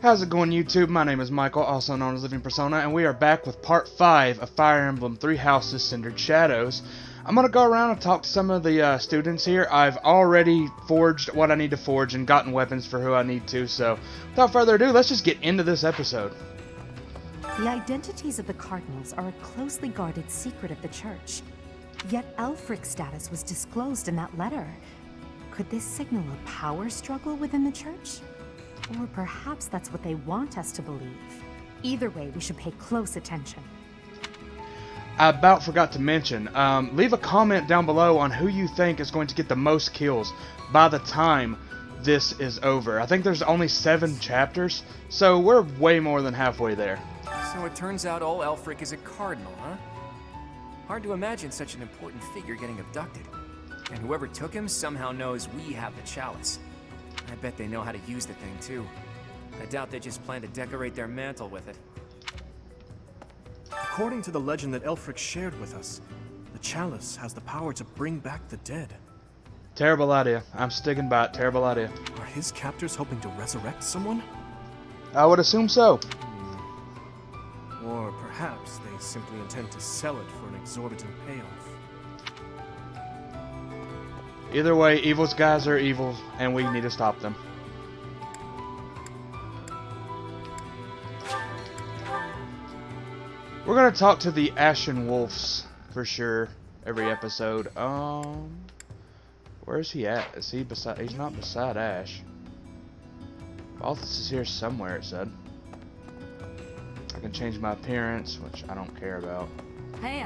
How's it going, YouTube? My name is Michael, also known as Living Persona, and we are back with Part 5 of Fire Emblem 3 Houses Cindered Shadows. I'm going to go around and talk to some of the students here. I've already forged what I need to forge and gotten weapons for who I need to, so without further ado, let's just get into this episode. The identities of the cardinals are a closely guarded secret of the church. Yet Aelfric's status was disclosed in that letter. Could this signal a power struggle within the church? Or perhaps that's what they want us to believe. Either way, we should pay close attention. I about forgot to mention, leave a comment down below on who you think is going to get the most kills by the time this is over. I think there's only 7 chapters, so we're way more than halfway there. So it turns out old Aelfric is a cardinal, huh? Hard to imagine such an important figure getting abducted. And whoever took him somehow knows we have the Chalice. I bet they know how to use the thing, too. I doubt they just plan to decorate their mantle with it. According to the legend that Aelfric shared with us, the Chalice has the power to bring back the dead. Terrible idea. I'm sticking by it. Terrible idea. Are his captors hoping to resurrect someone? I would assume so. Or perhaps they simply intend to sell it for an exorbitant payoff. Either way, evil's guys are evil, and we need to stop them. We're gonna talk to the Ashen Wolves for sure every episode. Where is he at? Is he beside? He's not beside Ash. Balthus is here somewhere, it said. I can change my appearance, which I don't care about. Hey,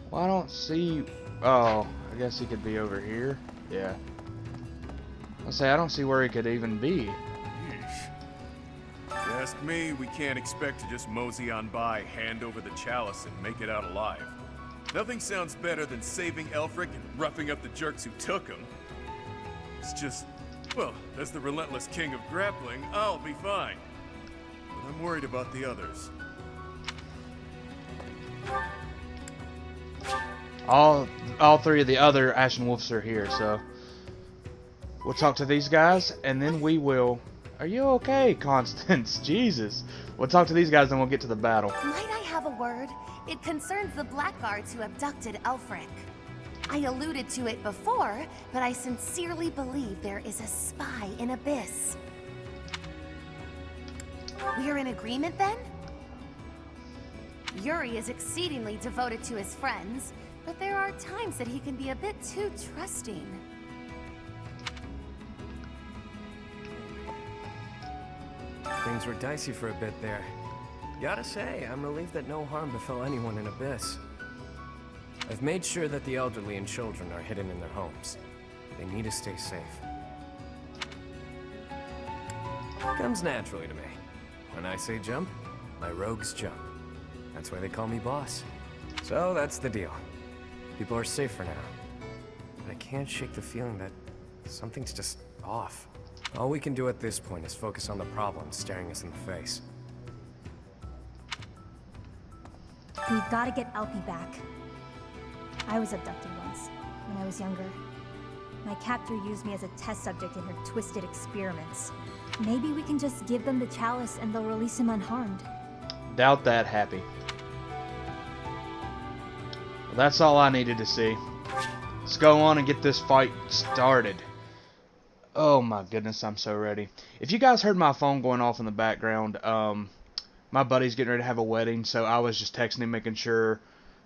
Well, I don't see... Oh, I guess he could be over here. Yeah. I'll say, I don't see where he could even be. Yeesh. If you ask me, we can't expect to just mosey on by, hand over the chalice, and make it out alive. Nothing sounds better than saving Aelfric and roughing up the jerks who took him. It's just, well, as the relentless king of grappling, I'll be fine. But I'm worried about the others. All 3 of the other Ashen Wolves are here, so... We'll talk to these guys, and then we will... Are you okay, Constance? Jesus. We'll talk to these guys, and we'll get to the battle. Might I have a word? It concerns the blackguards who abducted Aelfric. I alluded to it before, but I sincerely believe there is a spy in Abyss. We're in agreement then? Yuri is exceedingly devoted to his friends, but there are times that he can be a bit too trusting. Things were dicey for a bit there. Gotta say, I'm relieved that no harm befell anyone in Abyss. I've made sure that the elderly and children are hidden in their homes. They need to stay safe. Comes naturally to me. When I say jump, my rogues jump. That's why they call me boss. So that's the deal. People are safe for now. But I can't shake the feeling that something's just off. All we can do at this point is focus on the problem staring us in the face. We've got to get Alpi back. I was abducted once, when I was younger. My captor used me as a test subject in her twisted experiments. Maybe we can just give them the chalice and they'll release him unharmed. Doubt that, Happy. Well, that's all I needed to see. Let's go on and get this fight started. Oh my goodness, I'm so ready. If you guys heard my phone going off in the background, my buddy's getting ready to have a wedding, so I was just texting him, making sure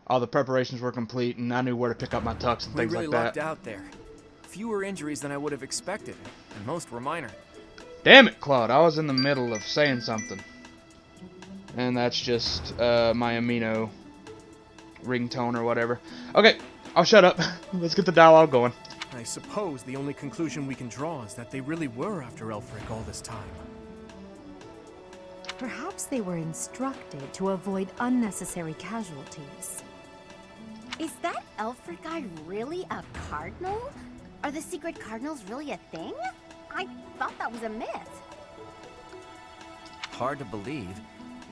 all the preparations were complete, and I knew where to pick up my tux and We things really like lucked that. out there. Fewer injuries than I would have expected, and most were minor. Damn it, Claude, I was in the middle of saying something. And that's just my amino ringtone or whatever. Okay, I'll shut up. Let's get the dialogue going. I suppose the only conclusion we can draw is that they really were after Aelfric all this time. Perhaps they were instructed to avoid unnecessary casualties. Is that Aelfric guy really a cardinal? Are the secret cardinals really a thing? I thought that was a myth. Hard to believe.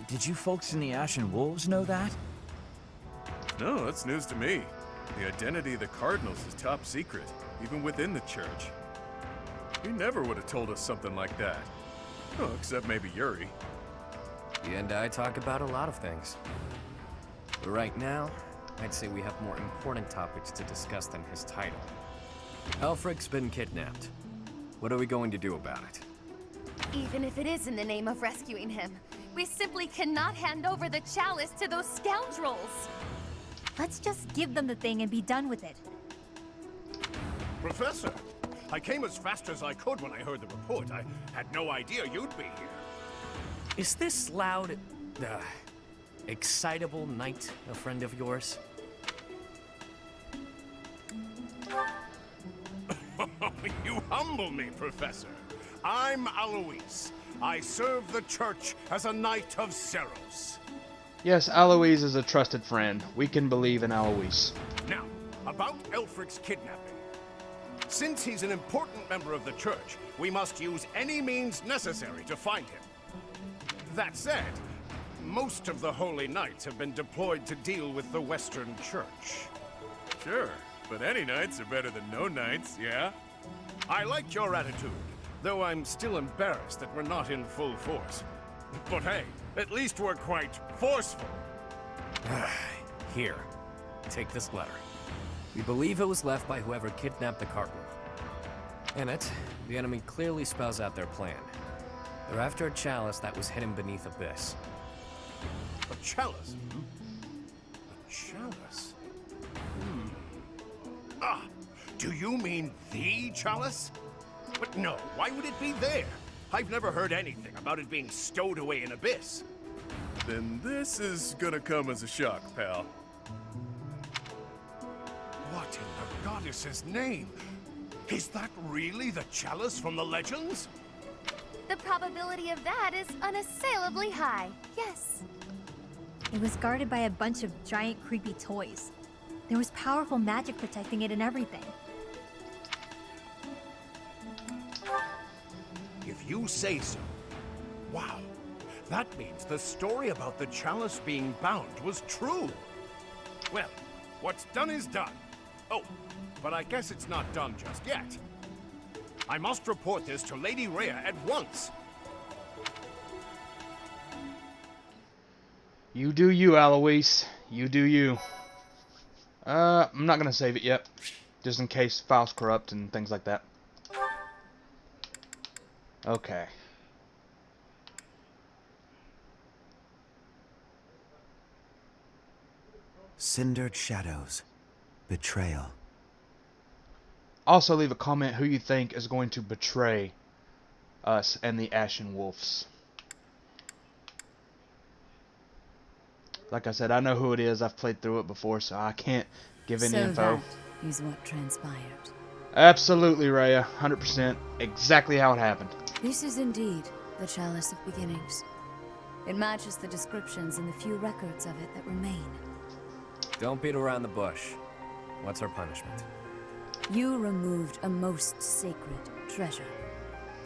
Did you folks in the Ashen Wolves know that? No, that's news to me. The identity of the Cardinals is top secret, even within the church. He never would have told us something like that. Oh, except maybe Yuri. He and I talk about a lot of things. But right now, I'd say we have more important topics to discuss than his title. Aelfric's been kidnapped. What are we going to do about it? Even if it is in the name of rescuing him, we simply cannot hand over the chalice to those scoundrels. Let's just give them the thing and be done with it. Professor, I came as fast as I could when I heard the report. I had no idea you'd be here. Is this loud, excitable knight a friend of yours? You humble me, Professor. I'm Alois. I serve the church as a knight of Seros. Yes, Alois is a trusted friend. We can believe in Alois. Now, about Aelfric's kidnapping. Since he's an important member of the church, we must use any means necessary to find him. That said, most of the Holy Knights have been deployed to deal with the Western Church. Sure, but any knights are better than no knights, yeah? I like your attitude, though I'm still embarrassed that we're not in full force. But hey, at least we're quite forceful. Here, take this letter. We believe it was left by whoever kidnapped the Cardinal. In it, the enemy clearly spells out their plan. They're after a chalice that was hidden beneath Abyss. A chalice? A chalice? Ah, do you mean the chalice? But no, why would it be there? I've never heard anything about it being stowed away in Abyss. Then this is gonna come as a shock, pal. What in the goddess's name? Is that really the chalice from the legends? The probability of that is unassailably high, yes. It was guarded by a bunch of giant creepy toys. There was powerful magic protecting it and everything. If you say so. Wow. That means the story about the chalice being bound was true. Well, what's done is done. Oh, but I guess it's not done just yet. I must report this to Lady Rhea at once. You do you, Alois. You do you. I'm not gonna save it yet, just in case files corrupt and things like that. Okay. Cindered shadows. Betrayal. Also, leave a comment who you think is going to betray us and the Ashen Wolves. Like I said, I know who it is. I've played through it before, so I can't give any info. That is what transpired. Absolutely, Rhea. 100%. Exactly how it happened. This is indeed the Chalice of Beginnings. It matches the descriptions in the few records of it that remain. Don't beat around the bush. What's our punishment? You removed a most sacred treasure.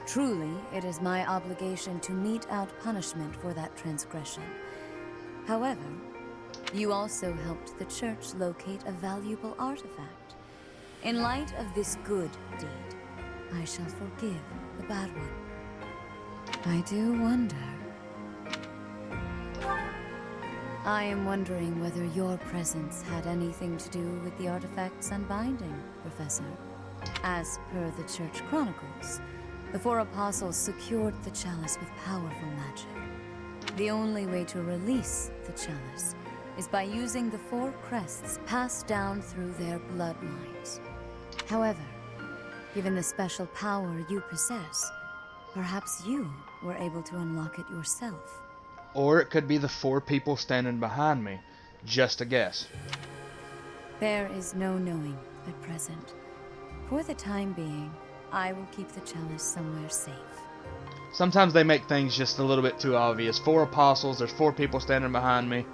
Truly, it is my obligation to mete out punishment for that transgression. However, you also helped the church locate a valuable artifact. In light of this good deed, I shall forgive the bad one. I do wonder. I am wondering whether your presence had anything to do with the artifact's unbinding, Professor. As per the Church Chronicles, the four apostles secured the chalice with powerful magic. The only way to release the chalice is by using the four crests passed down through their bloodlines. However, given the special power you possess, perhaps you were able to unlock it yourself. Or it could be the four people standing behind me. Just a guess. There is no knowing at present. For the time being, I will keep the chalice somewhere safe. Sometimes they make things just a little bit too obvious. Four apostles, there's four people standing behind me.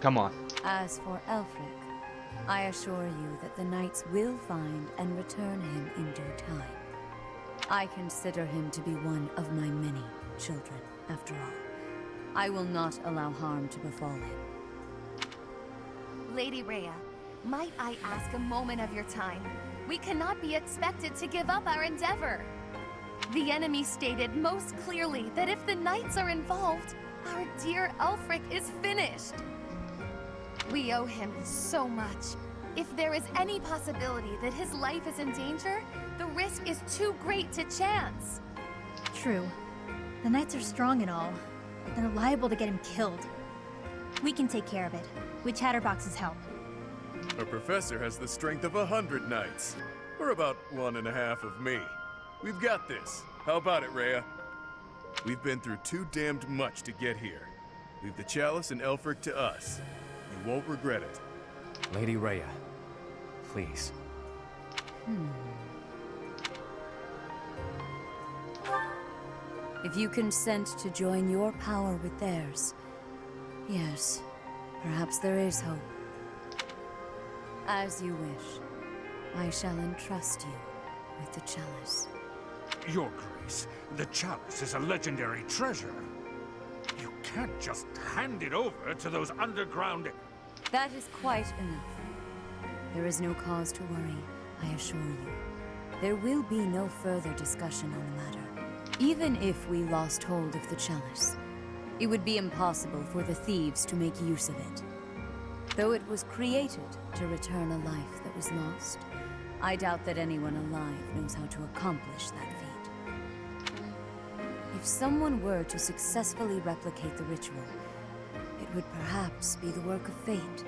Come on. As for Aelfric, I assure you that the knights will find and return him in due time. I consider him to be one of my many children, after all. I will not allow harm to befall him. Lady Rhea, Might I ask a moment of your time? We cannot be expected to give up our endeavor. The enemy stated most clearly that if the knights are involved, our dear Aelfric is finished. We owe him so much. If there is any possibility that his life is in danger, the risk is too great to chance. True. The knights are strong and all, but they're liable to get him killed. We can take care of it, with Chatterbox's help. Our professor has the strength of 100 knights, or about 1.5 of me. We've got this. How about it, Rhea? We've been through too damned much to get here. Leave the Chalice and Aelfric to us. You won't regret it. Lady Rhea, please. If you consent to join your power with theirs, yes, perhaps there is hope. As you wish, I shall entrust you with the Chalice. Your Grace, the Chalice is a legendary treasure. You can't just hand it over to those underground... That is quite enough. There is no cause to worry, I assure you. There will be no further discussion on the matter. Even if we lost hold of the Chalice, it would be impossible for the thieves to make use of it. Though it was created to return a life that was lost, I doubt that anyone alive knows how to accomplish that feat. If someone were to successfully replicate the ritual, it would perhaps be the work of fate.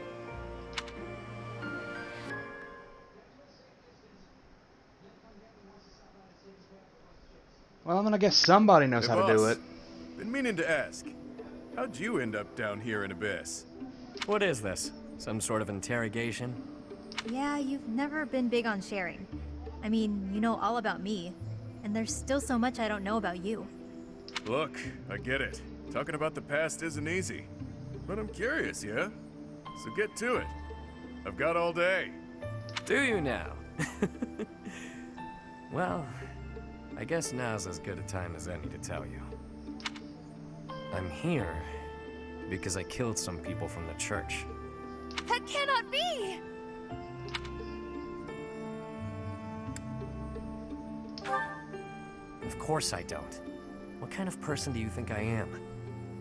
Well, I mean, I guess somebody knows Hey, how to do boss. it. Been meaning to ask. How'd you end up down here in Abyss? What is this? Some sort of interrogation? Yeah, you've never been big on sharing. I mean, you know all about me, and there's still so much I don't know about you. Look, I get it. Talking about the past isn't easy. But I'm curious, yeah? So get to it. I've got all day. Do you now? Well, I guess now's as good a time as any to tell you. I'm here because I killed some people from the church. That cannot be! Of course I don't. What kind of person do you think I am?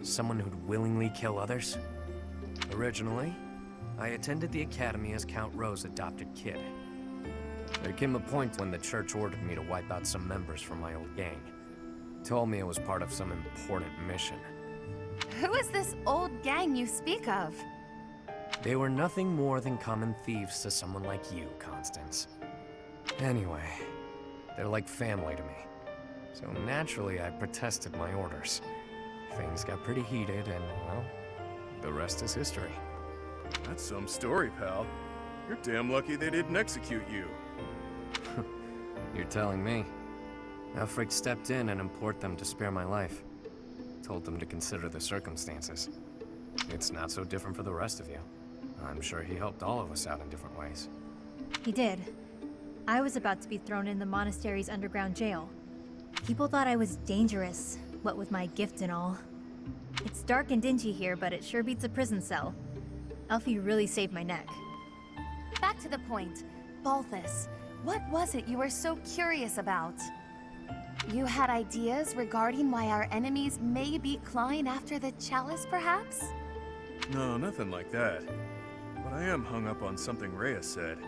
Someone who'd willingly kill others? Originally, I attended the academy as Count Rowe's adopted kid. There came a point when the church ordered me to wipe out some members from my old gang. Told me it was part of some important mission. Who is this old gang you speak of? They were nothing more than common thieves to someone like you, Constance. Anyway, they're like family to me. So naturally, I protested my orders. Things got pretty heated and, well, the rest is history. That's some story, pal. You're damn lucky they didn't execute you. You're telling me. Aelfric stepped in and implored them to spare my life. Told them to consider the circumstances. It's not so different for the rest of you. I'm sure he helped all of us out in different ways. He did. I was about to be thrown in the monastery's underground jail. People thought I was dangerous, what with my gift and all. It's dark and dingy here, but it sure beats a prison cell. Elfie really saved my neck. Back to the point. Balthus, what was it you were so curious about? You had ideas regarding why our enemies may be clawing after the Chalice, perhaps? No, nothing like that. But I am hung up on something Rhea said.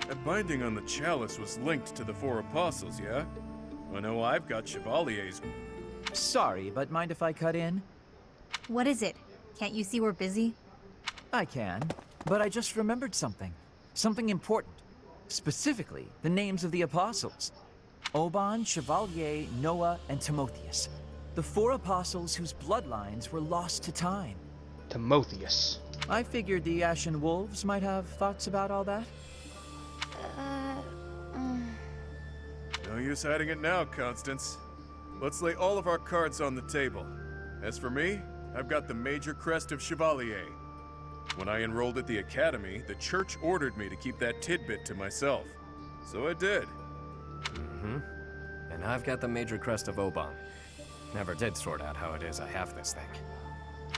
That binding on the Chalice was linked to the Four Apostles, yeah? I know I've got Chevalier's... Sorry, but mind if I cut in? What is it? Can't you see we're busy? I can, but I just remembered something. Something important. Specifically, the names of the apostles. Oban, Chevalier, Noah, and Timotheus. The four apostles whose bloodlines were lost to time. Timotheus. I figured the Ashen Wolves might have thoughts about all that. No use hiding it now, Constance. Let's lay all of our cards on the table. As for me, I've got the major crest of Chevalier. When I enrolled at the academy, the church ordered me to keep that tidbit to myself. So I did. Mm-hmm. And I've got the major crest of Oban. Never did sort out how it is I have this thing.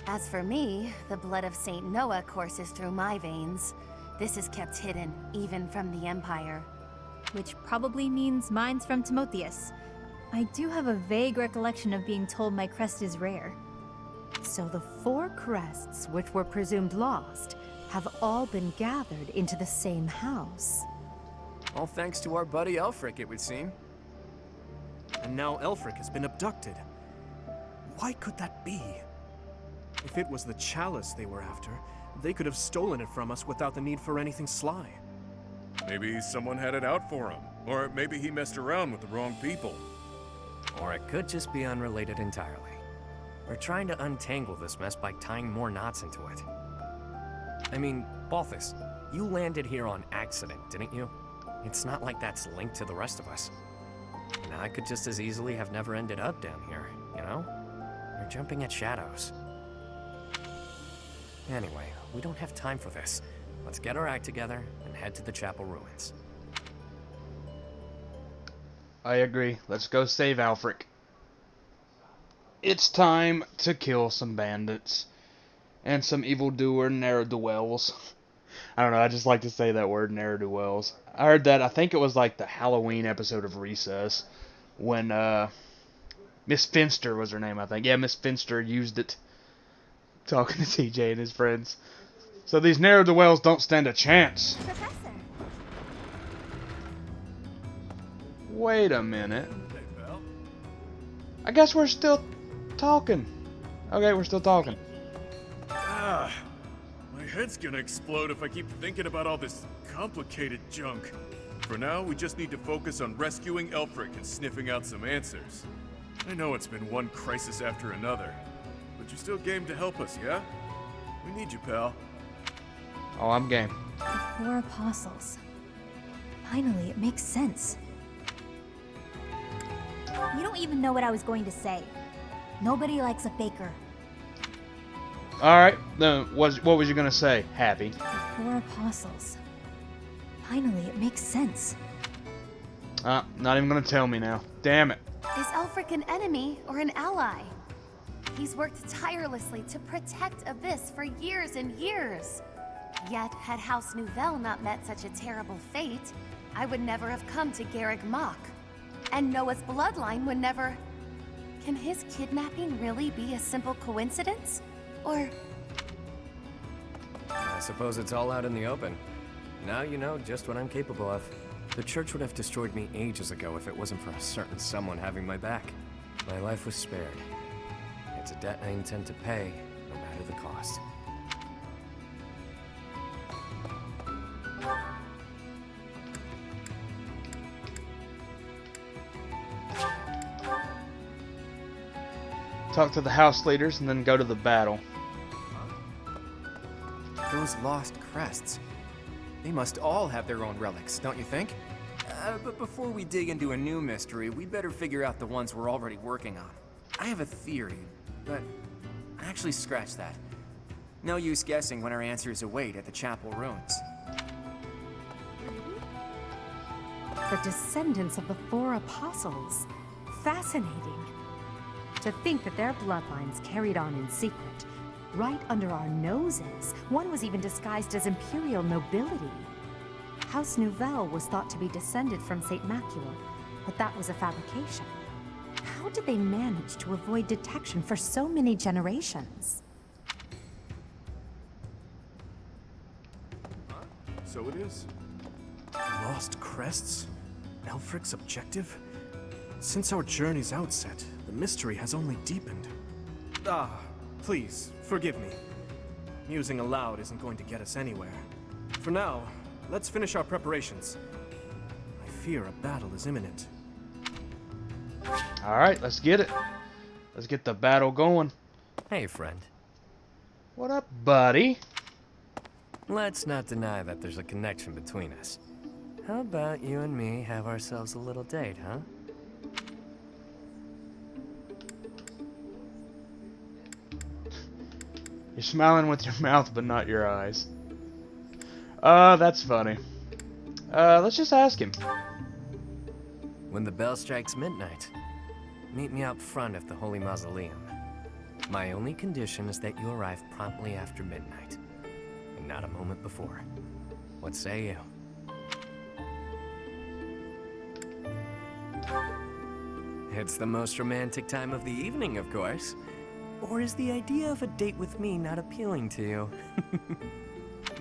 As for me, the blood of Saint Noah courses through my veins. This is kept hidden, even from the Empire. Which probably means mine's from Timotheus. I do have a vague recollection of being told my crest is rare. So the 4 crests, which were presumed lost, have all been gathered into the same house. All thanks to our buddy Aelfric, it would seem. And now Aelfric has been abducted. Why could that be? If it was the Chalice they were after, they could have stolen it from us without the need for anything sly. Maybe someone had it out for him. Or maybe he messed around with the wrong people. Or it could just be unrelated entirely. We're trying to untangle this mess by tying more knots into it. I mean, Balthus, you landed here on accident, didn't you? It's not like that's linked to the rest of us. And I could just as easily have never ended up down here, you know? You're jumping at shadows. Anyway, we don't have time for this. Let's get our act together and head to the chapel ruins. I agree. Let's go save Aelfric. It's time to kill some bandits. And some evildoer ne'er-do-wells. I don't know, I just like to say that word, ne'er-do-wells. I heard that, I think it was like the Halloween episode of Recess. When, Miss Finster was her name, I think. Yeah, Miss Finster used it. Talking to TJ and his friends. So these ne'er-do-wells don't stand a chance. Professor! Wait a minute. Hey, pal. I guess we're still talking. Okay, we're still talking. Ah, my head's gonna explode if I keep thinking about all this complicated junk. For now, we just need to focus on rescuing Aelfric and sniffing out some answers. I know it's been one crisis after another, but you're still game to help us, yeah? We need you, pal. Oh, I'm game. The 4 apostles. Finally, it makes sense. You don't even know what I was going to say. Nobody likes a faker. Alright, then what was you gonna say? Happy. The 4 apostles. Finally, it makes sense. Not even gonna tell me now. Damn it. Is Aelfric an enemy or an ally? He's worked tirelessly to protect Abyss for years and years. Yet, had House Nouvelle not met such a terrible fate, I would never have come to Garreg Mach. And Noah's bloodline would never... Can his kidnapping really be a simple coincidence? Or... I suppose it's all out in the open. Now you know just what I'm capable of. The church would have destroyed me ages ago if it wasn't for a certain someone having my back. My life was spared. It's a debt I intend to pay, no matter the cost. Talk to the house leaders and then go to the battle. Those lost crests. They must all have their own relics, don't you think? But before we dig into a new mystery, we better figure out the ones we're already working on. I have a theory, but actually scratch that. No use guessing when our answers await at the chapel ruins. The descendants of the 4 apostles. Fascinating. To think that their bloodlines carried on in secret, right under our noses. One was even disguised as imperial nobility. House Nouvelle was thought to be descended from St. Macula, but that was a fabrication. How did they manage to avoid detection for so many generations? So it is. Lost crests? Aelfric's objective? Since our journey's outset, the mystery has only deepened. Please, forgive me. Musing aloud isn't going to get us anywhere. For now, let's finish our preparations. I fear a battle is imminent. Alright, let's get it. Let's get the battle going. Hey, friend. What up, buddy? Let's not deny that there's a connection between us. How about you and me have ourselves a little date, huh? You're smiling with your mouth, but not your eyes. That's funny. Let's just ask him. When the bell strikes midnight, meet me out front of the Holy Mausoleum. My only condition is that you arrive promptly after midnight, and not a moment before. What say you? It's the most romantic time of the evening, of course. Or is the idea of a date with me not appealing to you?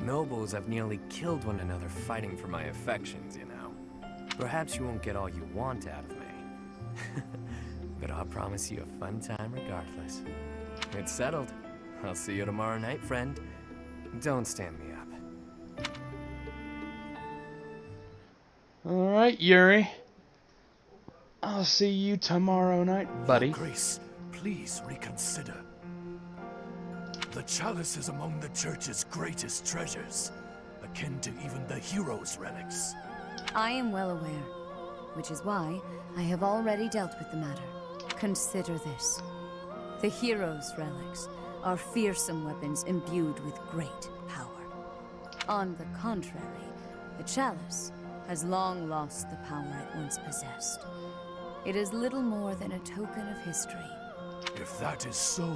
Nobles have nearly killed one another fighting for my affections, you know. Perhaps you won't get all you want out of me. But I'll promise you a fun time regardless. It's settled. I'll see you tomorrow night, friend. Don't stand me up. Alright, Yuri. I'll see you tomorrow night, buddy. Your Grace, please reconsider. The chalice is among the Church's greatest treasures, akin to even the hero's relics. I am well aware, which is why I have already dealt with the matter. Consider this. The hero's relics are fearsome weapons imbued with great power. On the contrary, the chalice has long lost the power it once possessed. It is little more than a token of history. If that is so,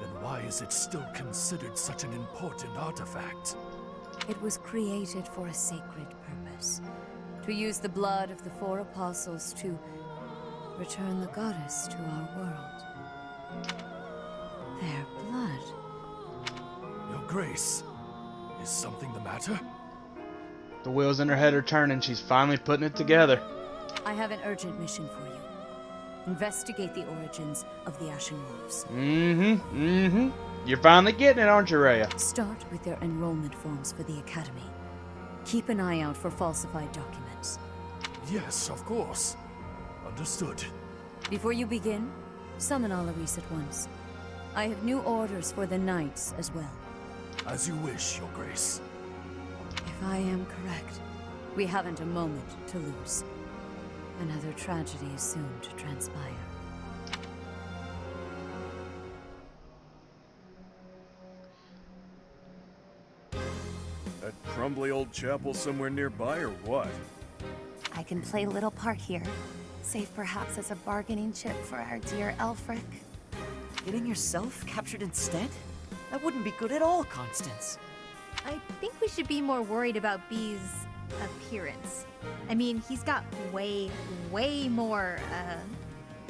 then why is it still considered such an important artifact? It was created for a sacred purpose. To use the blood of the 4 apostles to return the goddess to our world. Their blood. Your Grace, is something the matter? The wheels in her head are turning. She's finally putting it together. I have an urgent mission for you. Investigate the origins of the Ashen Wolves. You're finally getting it, aren't you, Rhea? Start with their enrollment forms for the Academy. Keep an eye out for falsified documents. Yes, of course. Understood. Before you begin, summon Alaris at once. I have new orders for the Knights as well. As you wish, Your Grace. If I am correct, we haven't a moment to lose. Another tragedy is soon to transpire. That crumbly old chapel somewhere nearby, or what? I can play a little part here. Save perhaps as a bargaining chip for our dear Aelfric. Getting yourself captured instead? That wouldn't be good at all, Constance. I think we should be more worried about B's appearance. I mean, he's got way more,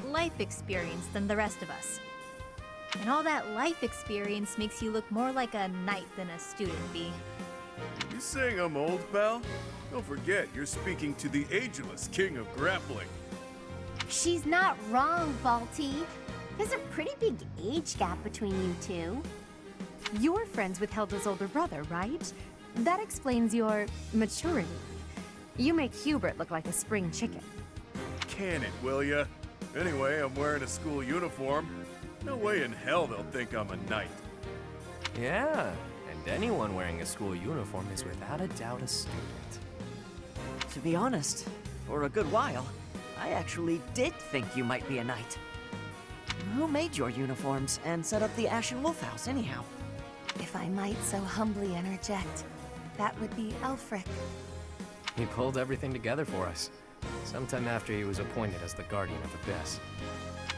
life experience than the rest of us. And all that life experience makes you look more like a knight than a student, B. You saying I'm old, pal? Don't forget, you're speaking to the ageless king of grappling. She's not wrong, Balti. There's a pretty big age gap between you two. You're friends with Helda's older brother, right? That explains your maturity. You make Hubert look like a spring chicken. Can it, will ya? Anyway, I'm wearing a school uniform. No way in hell they'll think I'm a knight. Yeah, and anyone wearing a school uniform is without a doubt a student. To be honest, for a good while, I actually did think you might be a knight. Who made your uniforms and set up the Ashen Wolf House, anyhow? If I might so humbly interject, that would be Aelfric. He pulled everything together for us, sometime after he was appointed as the Guardian of Abyss.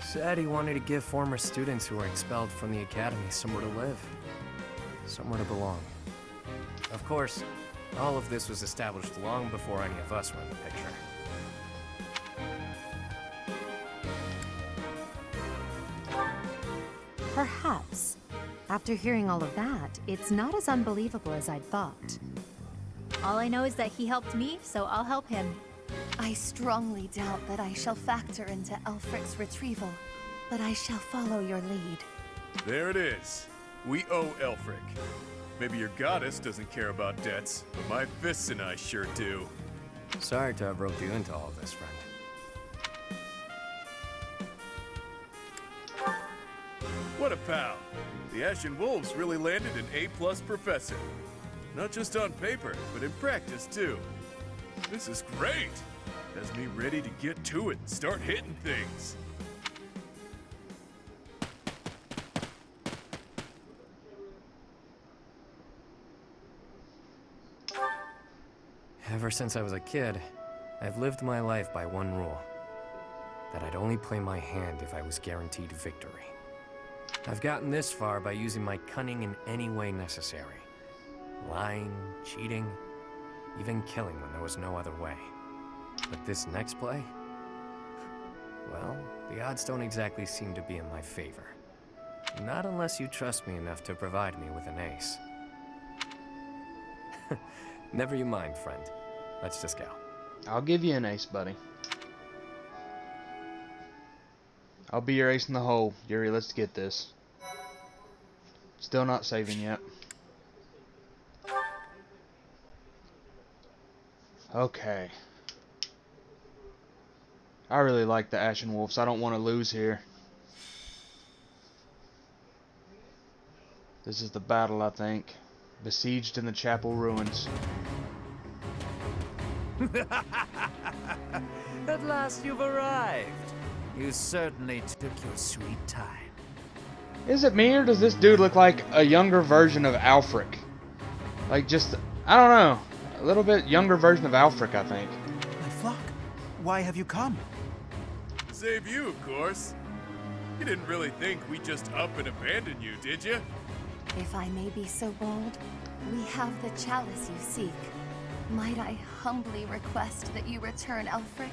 Said he wanted to give former students who were expelled from the Academy somewhere to live, somewhere to belong. Of course, all of this was established long before any of us were in the picture. Perhaps. After hearing all of that, it's not as unbelievable as I'd thought. All I know is that he helped me, so I'll help him. I strongly doubt that I shall factor into Aelfric's retrieval, but I shall follow your lead. There it is. We owe Aelfric. Maybe your goddess doesn't care about debts, but my fists and I sure do. Sorry to have roped you into all this, friend. What a pal! The Ashen Wolves really landed an A+ professor. Not just on paper, but in practice too. This is great! Has me ready to get to it and start hitting things. Ever since I was a kid, I've lived my life by one rule. That I'd only play my hand if I was guaranteed victory. I've gotten this far by using my cunning in any way necessary. Lying, cheating, even killing when there was no other way. But this next play? Well, the odds don't exactly seem to be in my favor. Not unless you trust me enough to provide me with an ace. Never you mind, friend. Let's just go. I'll give you an ace, buddy. I'll be your ace in the hole. Yuri, let's get this. Still not saving yet. Okay. I really like the Ashen Wolves. I don't want to lose here. This is the battle, I think. Besieged in the chapel ruins. At last you've arrived. You certainly took your sweet time. Is it me, or does this dude look like a younger version of Aelfric? Like, just, I don't know. A little bit younger version of Aelfric, I think. My flock, why have you come? Save you, of course. You didn't really think we'd just up and abandon you, did you? If I may be so bold, we have the chalice you seek. Might I humbly request that you return, Aelfric?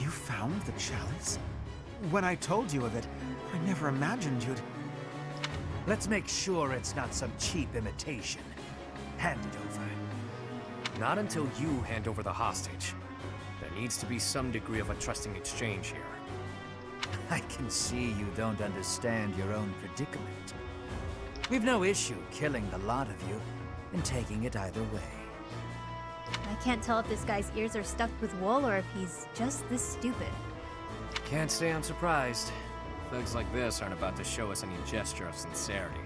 You found the chalice? When I told you of it, I never imagined you'd... Let's make sure it's not some cheap imitation. Hand it over. Not until you hand over the hostage. There needs to be some degree of a trusting exchange here. I can see you don't understand your own predicament. We've no issue killing the lot of you and taking it either way. I can't tell if this guy's ears are stuffed with wool or if he's just this stupid. Can't say I'm surprised. Thugs like this aren't about to show us any gesture of sincerity.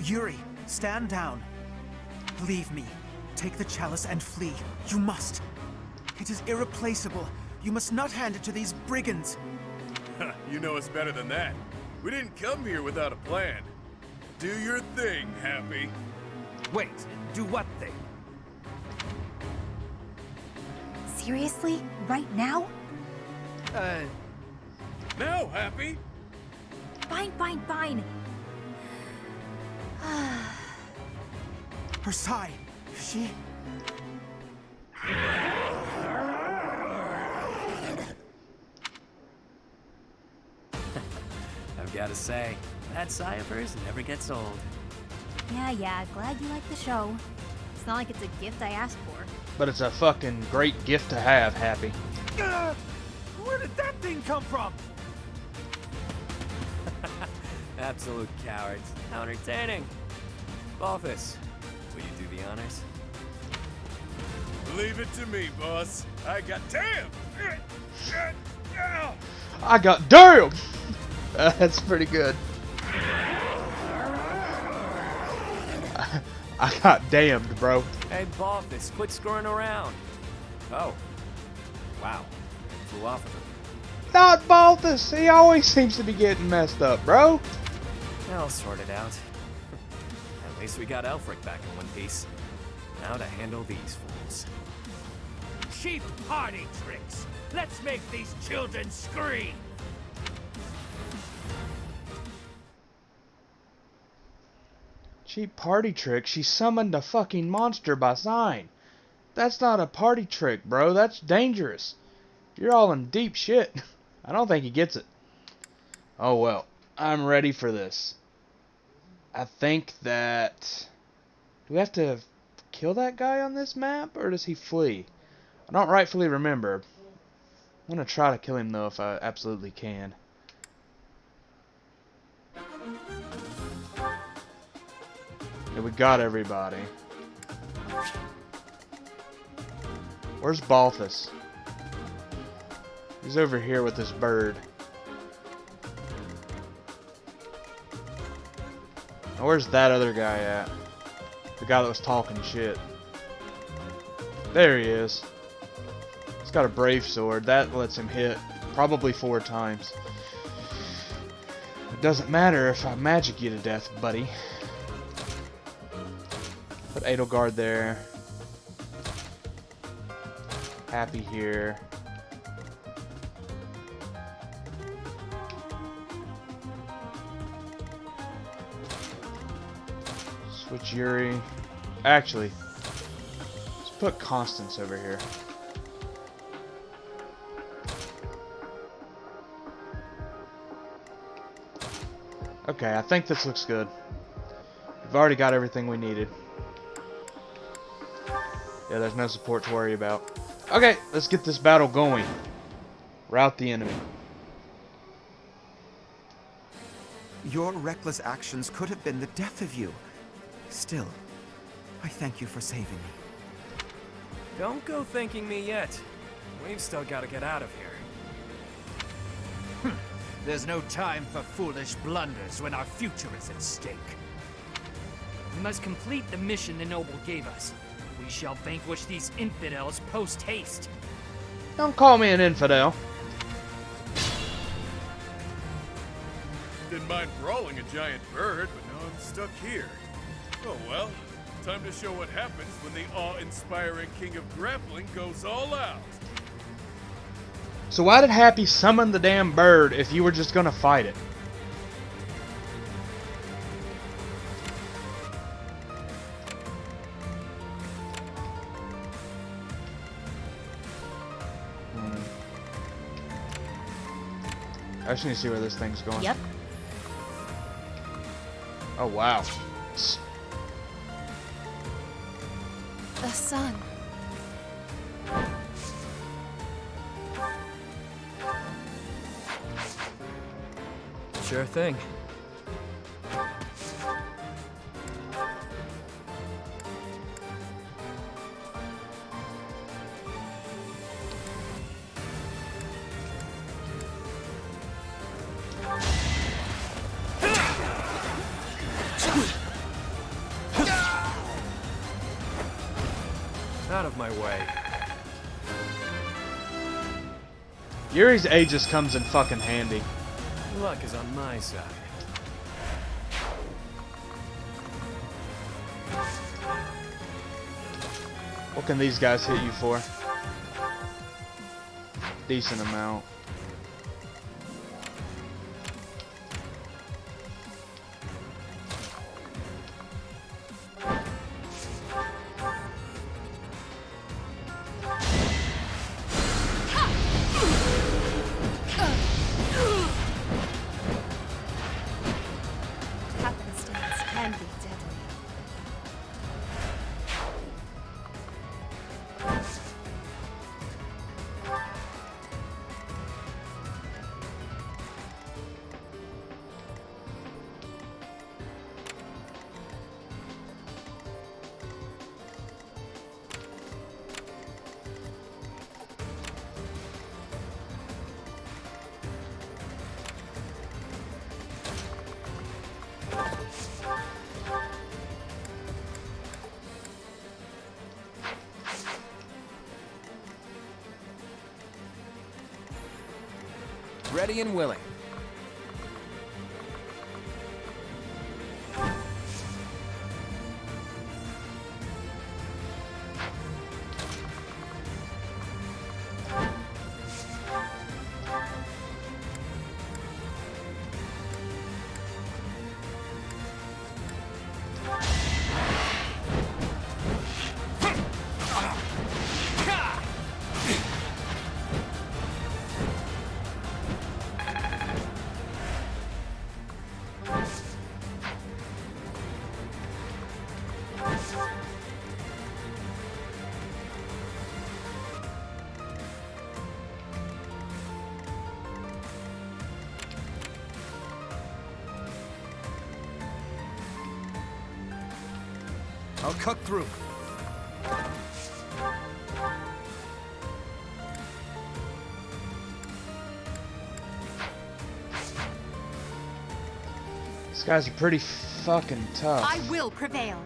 Yuri, stand down. Leave me. Take the chalice and flee. You must. It is irreplaceable. You must not hand it to these brigands. You know us better than that. We didn't come here without a plan. Do your thing, Happy. Wait, do what thing? Seriously? Right now? Now, Happy! Fine, fine, fine. Her sigh. She... I've got to say, that sigh of hers never gets old. Yeah, glad you like the show. It's not like it's a gift I asked for. But it's a fucking great gift to have, Happy. Where did that thing come from? Absolute cowards. How entertaining. Balthus, will you do the honors? Leave it to me, boss. I got damn! I got damn! That's pretty good. I got damned, bro. Hey, Balthus, quit screwing around. Oh. Wow. Flew off of him. Not Balthus! He always seems to be getting messed up, bro. I'll sort it out. At least we got Aelfric back in one piece. Now to handle these fools. Cheap party tricks. Let's make these children scream. Cheap party trick? She summoned a fucking monster by sign. That's not a party trick, bro. That's dangerous. You're all in deep shit. I don't think he gets it. Oh well. I'm ready for this. I think that... Do we have to kill that guy on this map? Or does he flee? I don't rightfully remember. I'm going to try to kill him though if I absolutely can. Yeah, we got everybody. Where's Balthus? He's over here with this bird. Now, where's that other guy at? The guy that was talking shit. There he is. He's got a brave sword. That lets him hit probably 4 times. It doesn't matter if I magic you to death, buddy. Put Edelgard there. Happy here. Switch Yuri. Actually, let's put Constance over here. Okay, I think this looks good. We've already got everything we needed. Yeah, there's no support to worry about. Okay, let's get this battle going. Rout the enemy. Your reckless actions could have been the death of you. Still, I thank you for saving me. Don't go thanking me yet. We've still got to get out of here. There's no time for foolish blunders when our future is at stake. We must complete the mission the noble gave us. We shall vanquish these infidels post-haste. Don't call me an infidel. Didn't mind brawling a giant bird, but now I'm stuck here. Oh well, time to show what happens when the awe-inspiring king of grappling goes all out. So why did Happy summon the damn bird if you were just gonna fight it? I just need to see where this thing's going. Yep. Oh wow. The sun. Sure thing. Out of my way. Yuri's Aegis comes in fucking handy. Luck is on my side. What can these guys hit you for? Decent amount. Happenstance can be deadly. Ready and willing. I'll cut through. These guys are pretty fucking tough. I will prevail.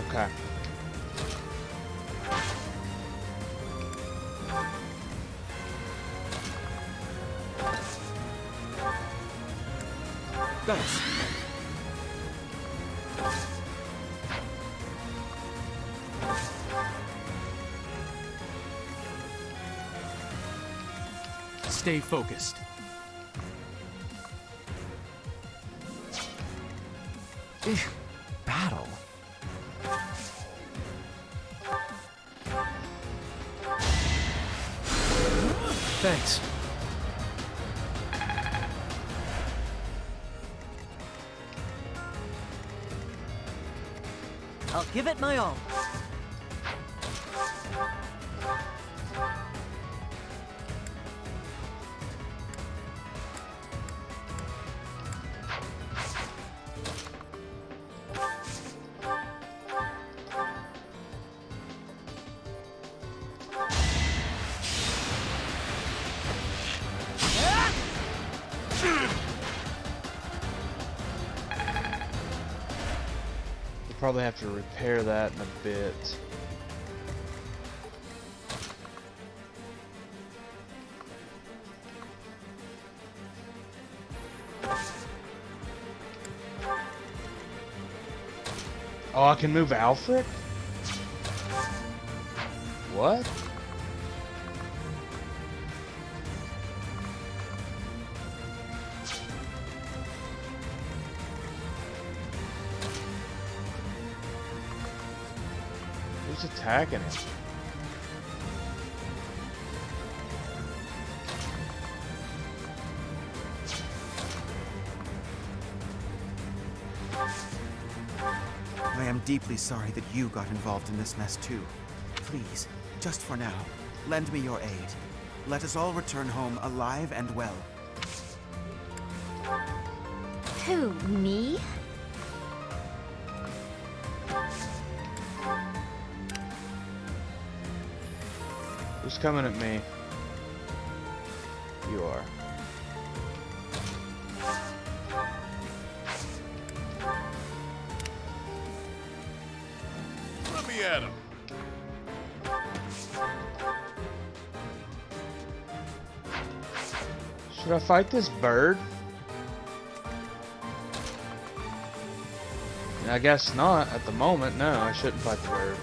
Okay. Thanks. Stay focused. Battle? Thanks. I'll give it my all. Probably have to repair that in a bit. Oh, I can move Aelfric? What? Who's attacking him? I am deeply sorry that you got involved in this mess too. Please, just for now, lend me your aid. Let us all return home alive and well. Who, me? Who's coming at me? You are. Let me at him. Should I fight this bird? I guess not at the moment. No, I shouldn't fight the bird.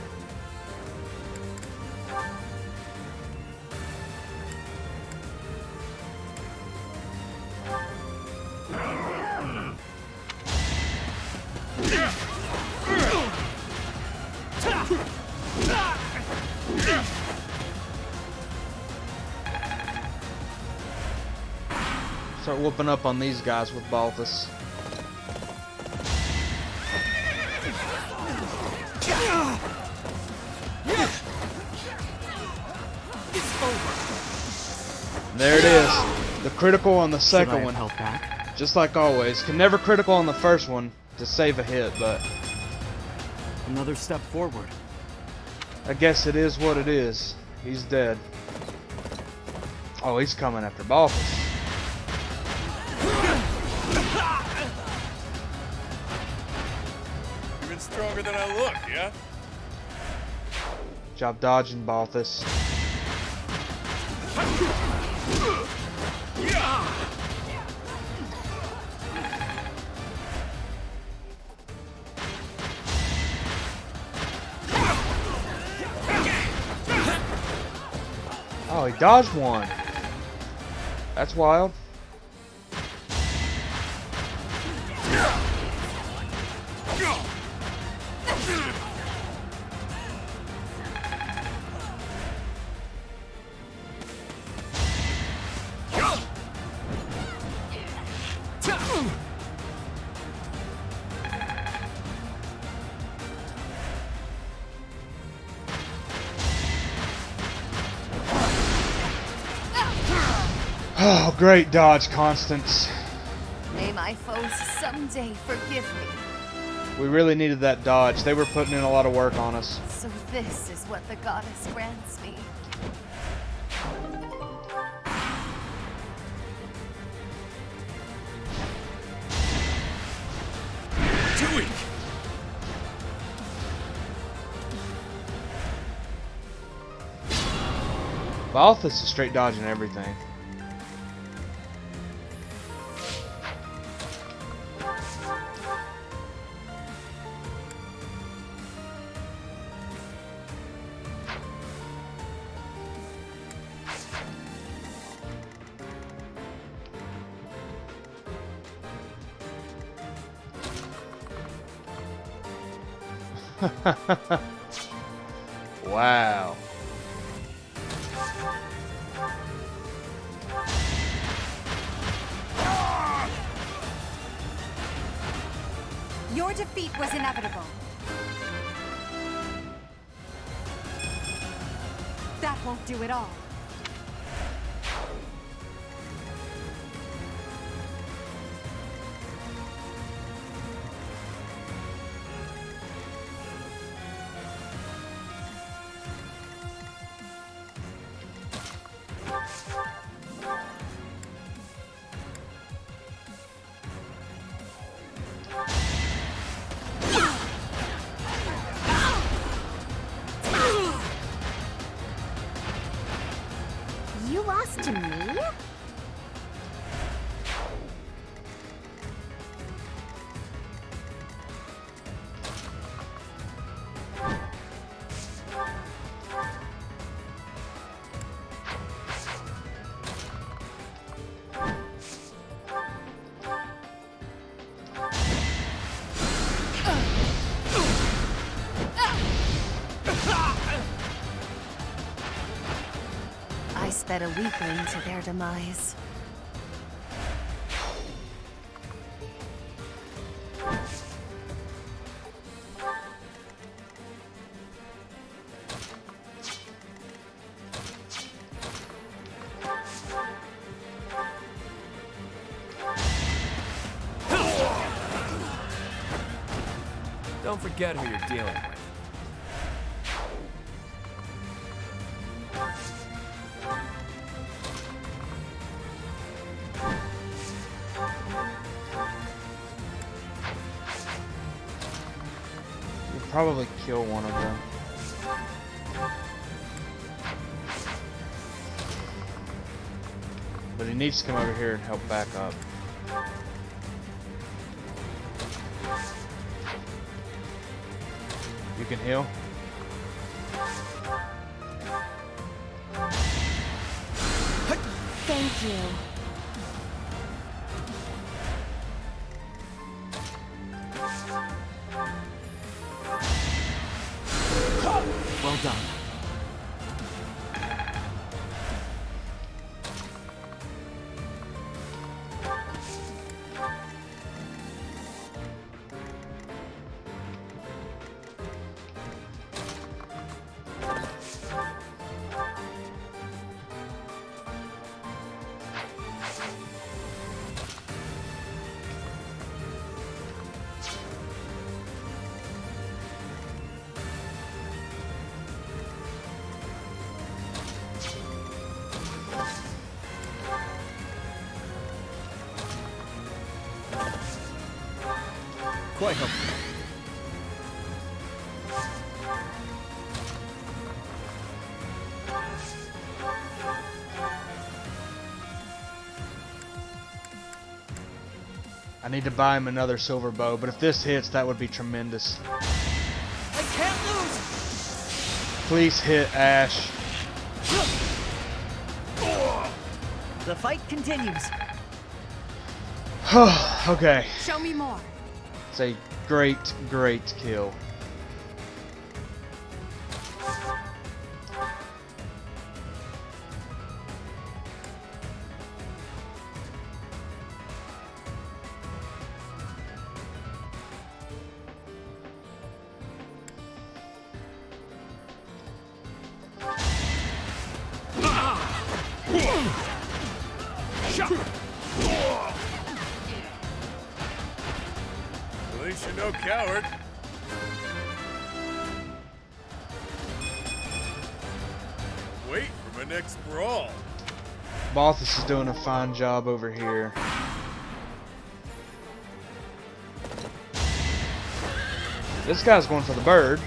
Start whooping up on these guys with Balthus. There it is. The critical on the second one. Help back? Just like always. Can never critical on the first one to save a hit, but Another step forward. I guess it is what it is. He's dead. Oh, he's coming after Balthus. Even stronger than I look, yeah? Job dodging Balthus. Oh, he dodged one. That's wild. Oh, great dodge, Constance. May my foes someday forgive me. We really needed that dodge. They were putting in a lot of work on us. So this is what the goddess grants me. Too weak. Balthus is straight dodging everything. Wow. Your defeat was inevitable. That won't do it all. You lost to me? I sped a weakling to their demise. Don't forget who you're dealing with. You'll probably kill one of them. But he needs to come over here and help back up. You can heal. Thank you. Well done. Quite helpful. I need to buy him another silver bow, but if this hits, that would be tremendous. I can't lose! Please hit, Ash. The fight continues. Okay. Show me more. It's a great, great kill. At least you're no coward. Wait for my next brawl. Balthus is doing a fine job over here. This guy's going for the bird.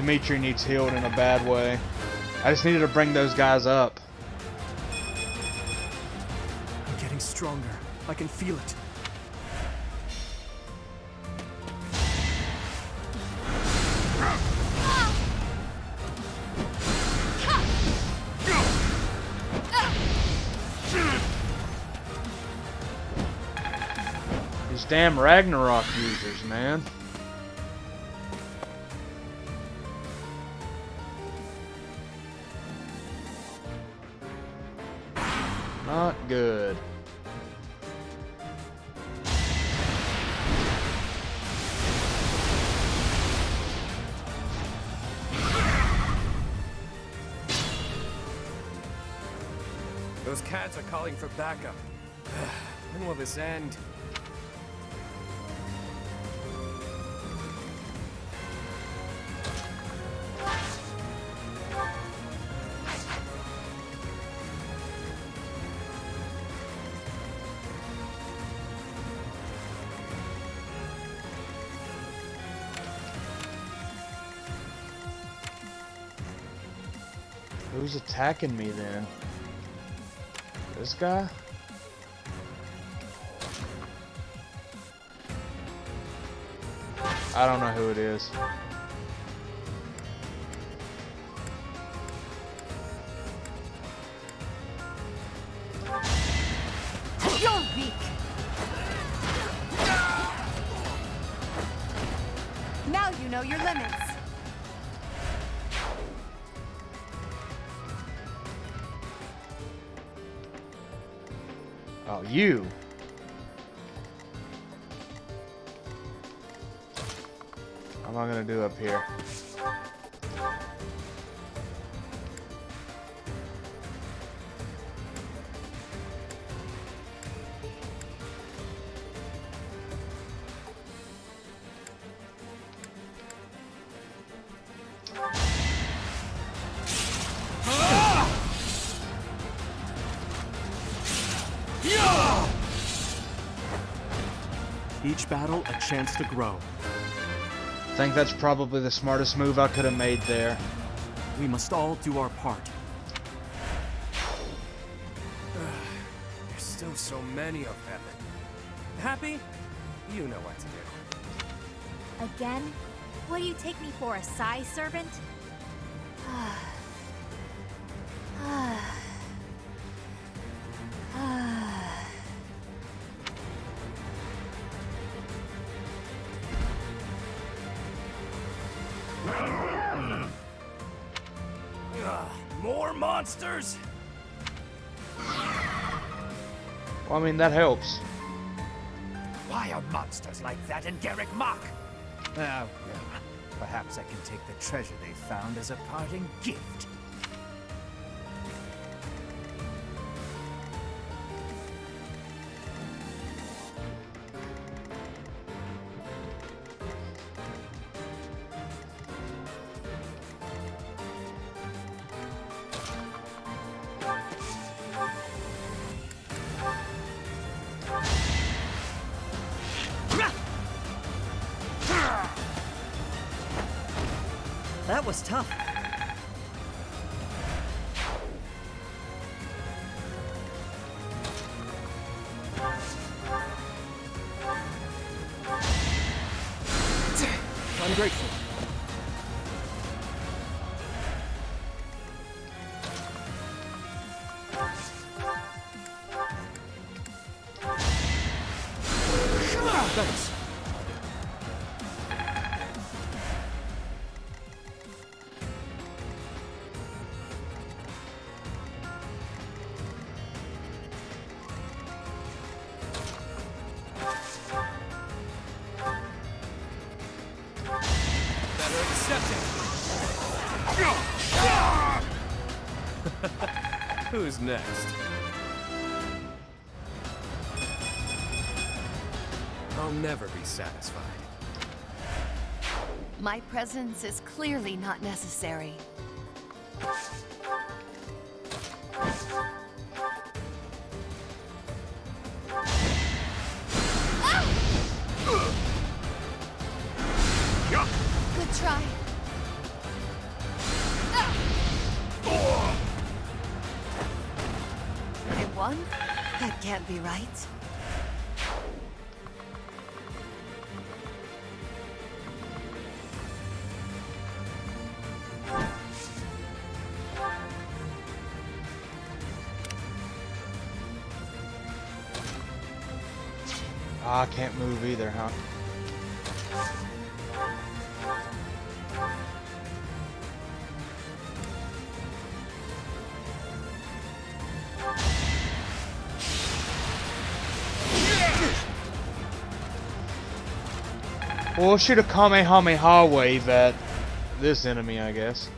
Dimitri needs healed in a bad way. I just needed to bring those guys up. I'm getting stronger. I can feel it. These damn Ragnarok users, man. Not good. Those cats are calling for backup. When will this end? Who's attacking me then? This guy? I don't know who it is. You're weak. Now you know your limits. Oh, you. What am I gonna do up here? Each battle, a chance to grow. I think that's probably the smartest move I could have made there. We must all do our part. There's still so many of them. Happy? You know what to do. Again? What do you take me for, a Psy servant? More monsters? Well, I mean, that helps. Why are monsters like that in Garrick Mach? Well, perhaps I can take the treasure they found as a parting gift. That was tough. I'm grateful. Thanks. Better accept it. Who's next? I'll never be satisfied. My presence is clearly not necessary. Good try. won? That can't be right. Ah, I can't move either, huh? Well, should have Kamehameha wave at this enemy, I guess.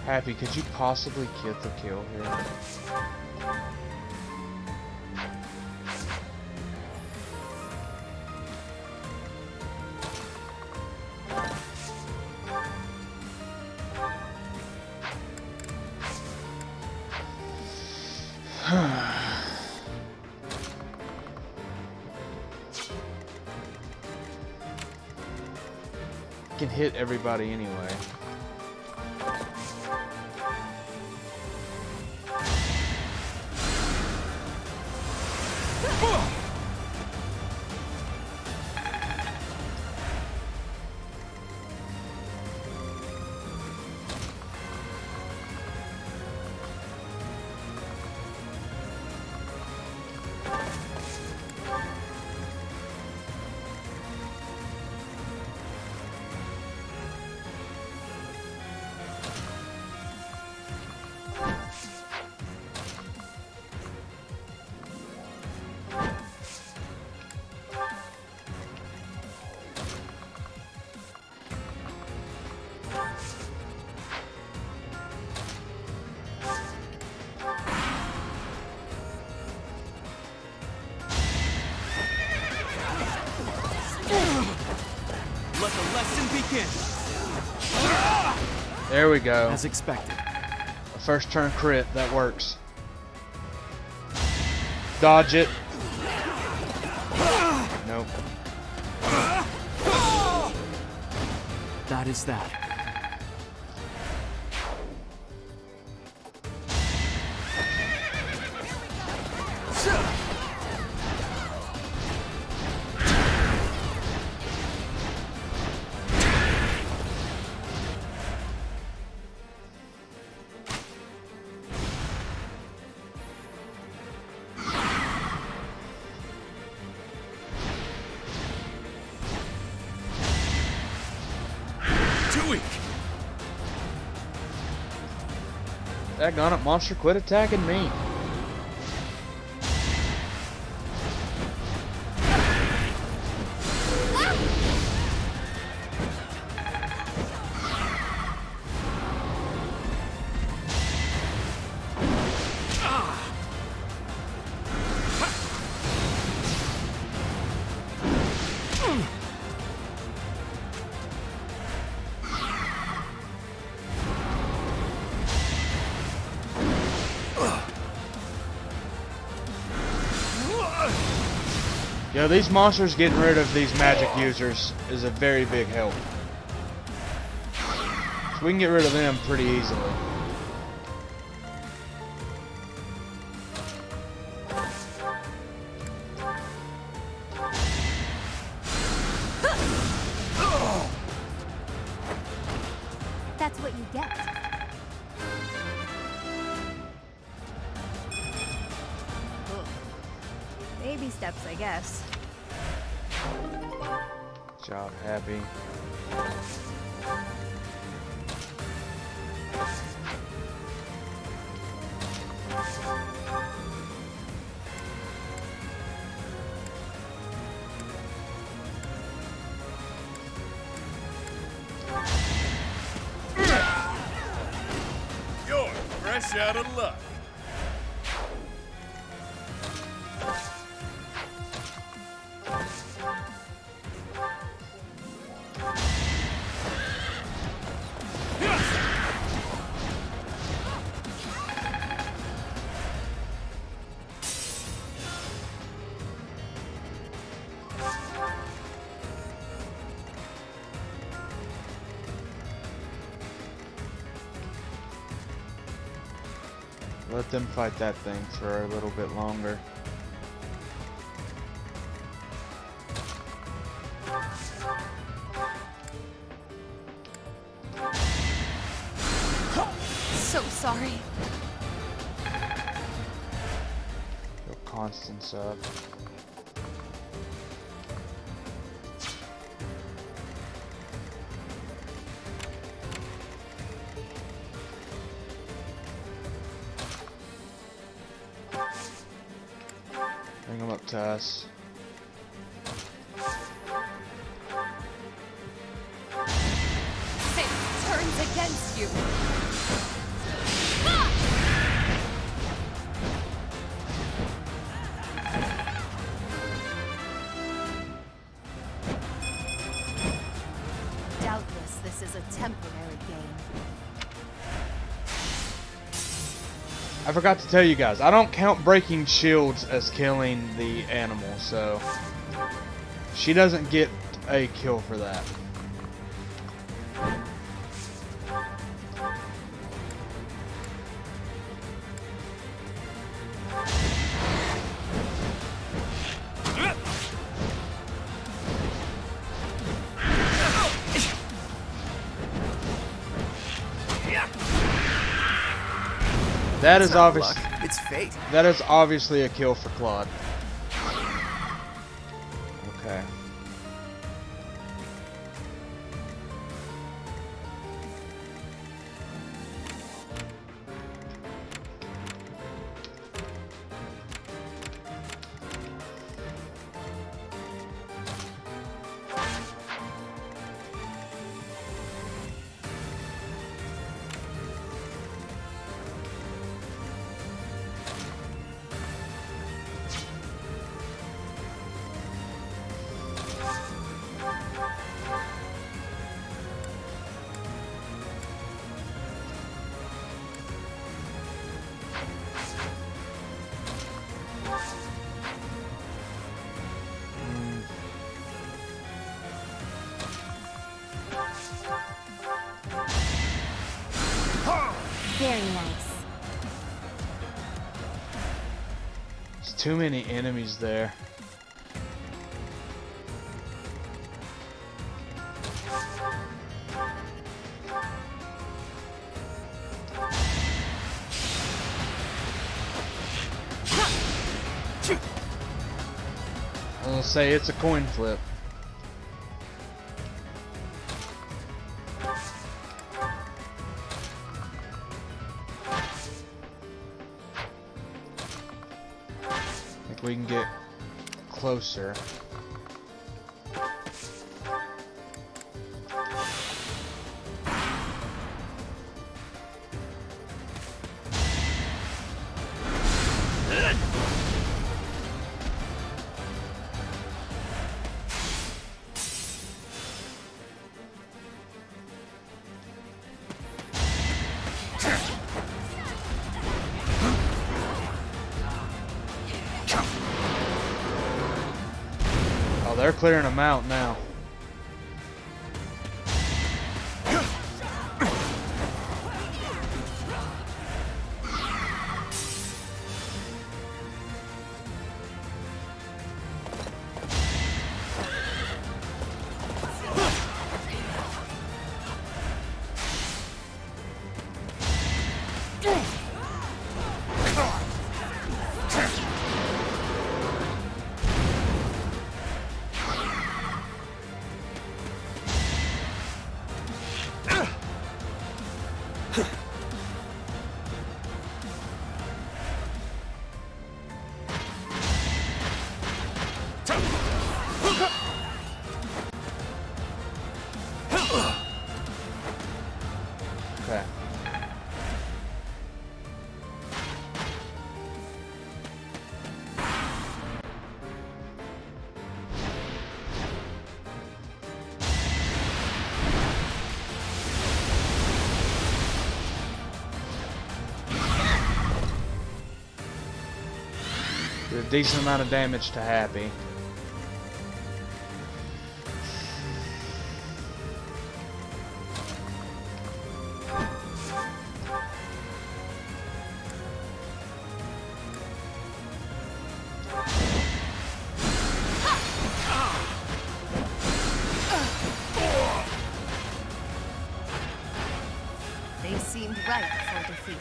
Happy, could you possibly get the kill here? Can hit everybody anyway. Let the lesson begin. There we go. As expected. A first turn crit, that works. Dodge it. Nope. That is that. Daggone it, monster, quit attacking me. Yo, these monsters getting rid of these magic users is a very big help. So we can get rid of them pretty easily. That's what you get. Baby steps, I guess. Job, Happy. You're fresh out of luck. Let them fight that thing for a little bit longer. So sorry. Go Constance up. Bring him up to us. Fate turns against you. Doubtless, this is a temporary game. I forgot to tell you guys, I don't count breaking shields as killing the animal, so she doesn't get a kill for that. That is obvious. It's fate. That is obviously a kill for Claude. Okay. Very nice. There's too many enemies there. I'll say it's a coin flip. We can get closer. They're clearing them out now. Okay. Did a decent amount of damage to Happy. ripe for defeat.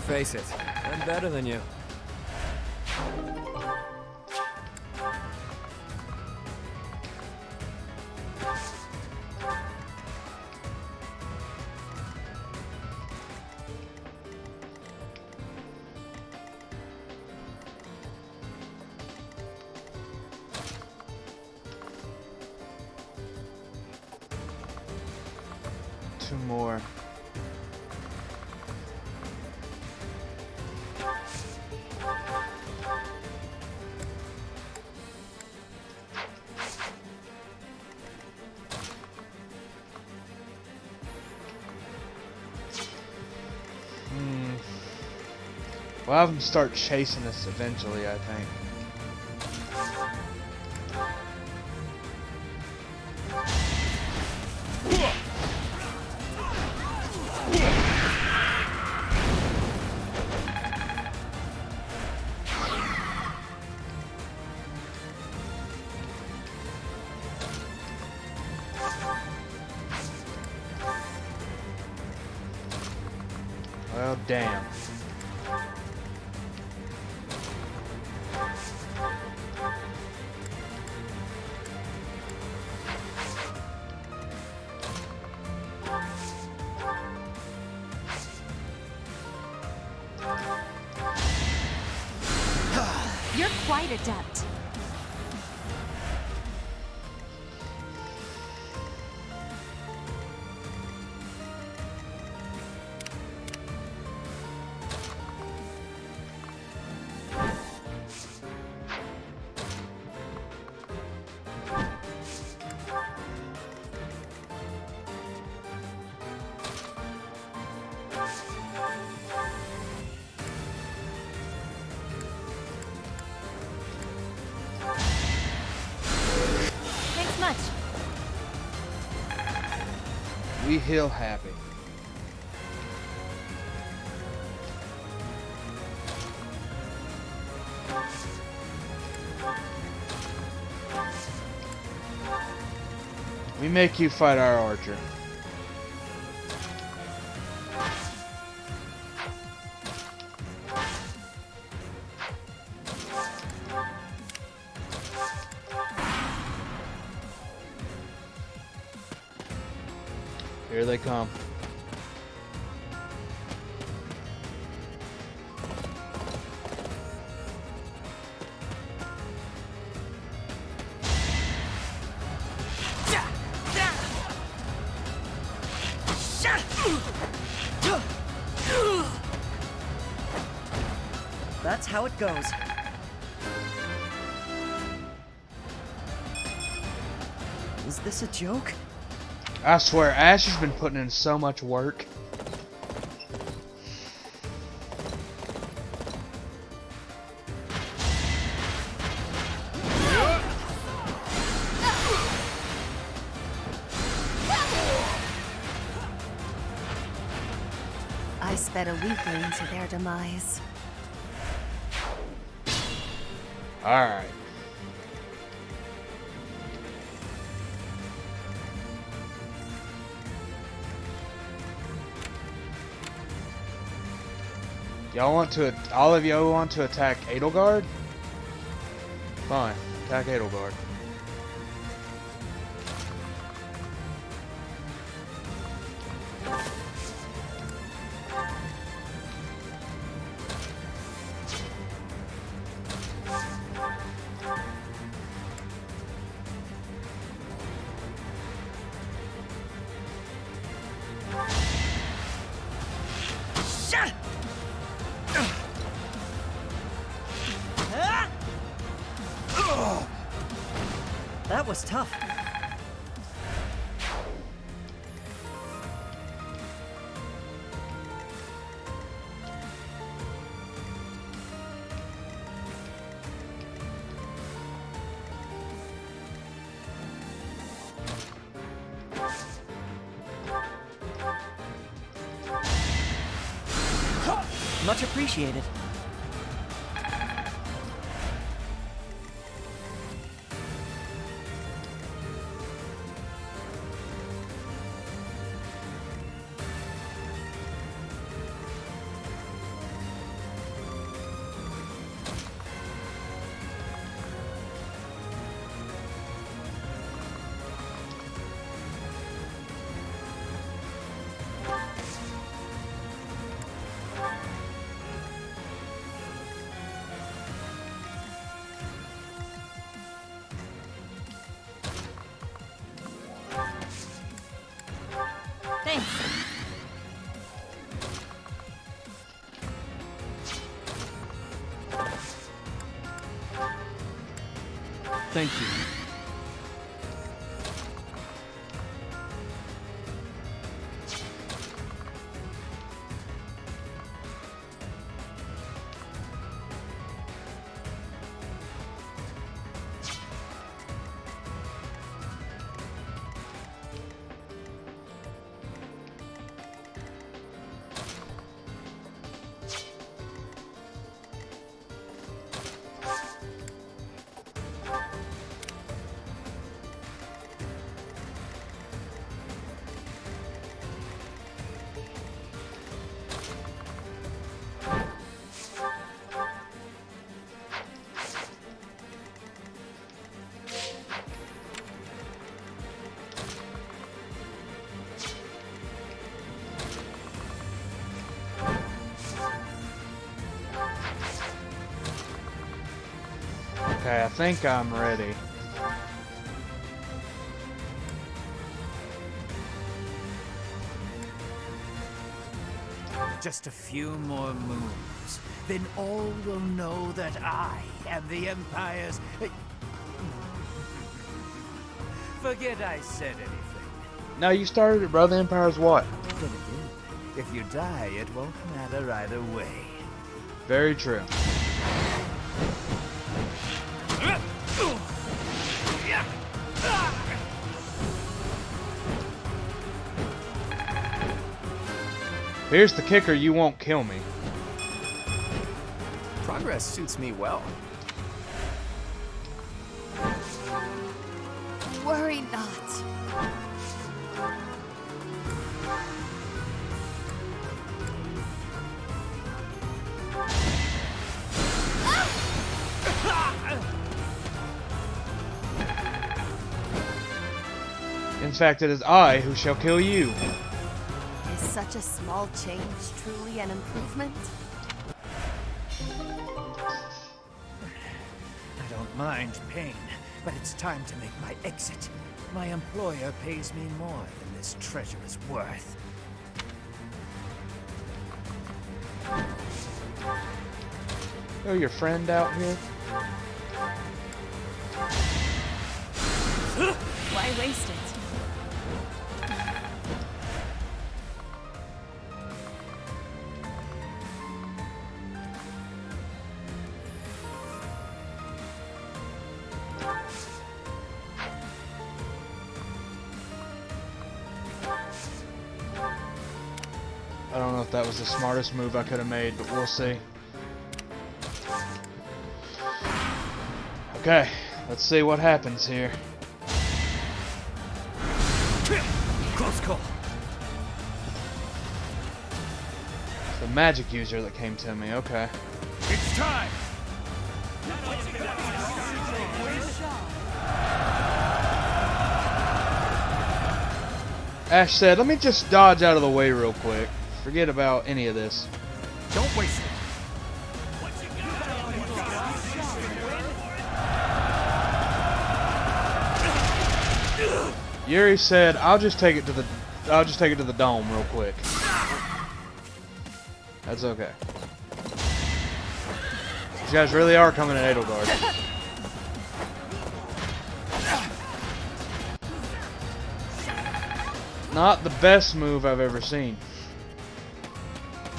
Face it, I'm better than you. Two more. We'll have them start chasing us eventually, I think. Well, damn. You're quite adept. We heal happy. We make you fight our archer. Here they come. That's how it goes. Is this a joke? I swear, Ash has been putting in so much work. I sped a weakling to their demise. Alright. Y'all want to, all of y'all want to attack Edelgard? Fine, attack Edelgard. That was tough. Much appreciated. Thanks. Thank you. Okay, I think I'm ready. Just a few more moves, then all will know that I am the Empire's... Forget I said anything. No, you started it, bro. The Empire's what? Then again, if you die, it won't matter either way. Very true. Here's the kicker, you won't kill me. Progress suits me well. Worry not. In fact, it is I who shall kill you. Is such a small change truly an improvement? I don't mind pain, but it's time to make my exit. My employer pays me more than this treasure is worth. Oh, your friend out here? Why waste it? I don't know if that was the smartest move I could have made, but we'll see. Okay, let's see what happens here. Close call. The magic user that came to me, okay. It's time! Ash said, let me just dodge out of the way real quick. Forget about any of this. Don't waste it. Yuri said, I'll just take it to the dome real quick. That's okay. These guys really are coming at Edelgard. Not the best move I've ever seen.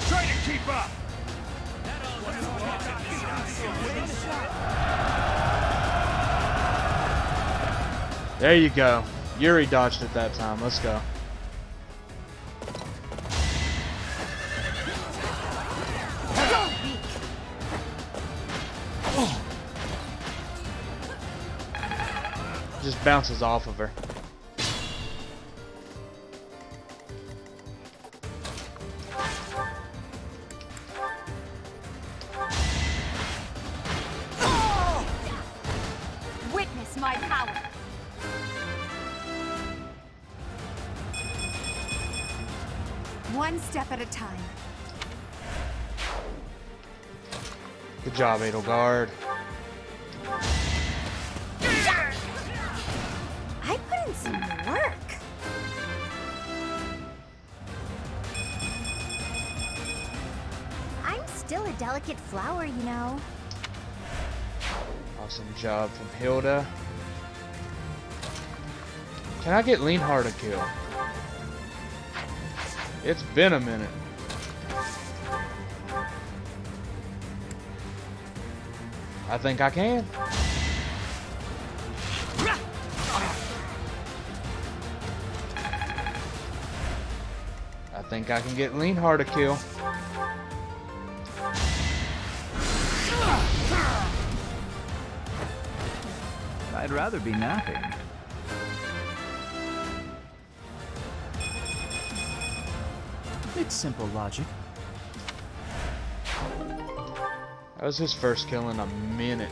Try to keep up! There you go. Yuri dodged it that time. Let's go. Just bounces off of her. Witness my power. One step at a time. Good job, Edelgard. I put in some work. I'm still a delicate flower, you know. Awesome job from Hilda. Can I get Leanhard a kill? It's been a minute. I think I can. I think I can get Leanhard a kill. I'd rather be napping. It's simple logic. That was his first kill in a minute.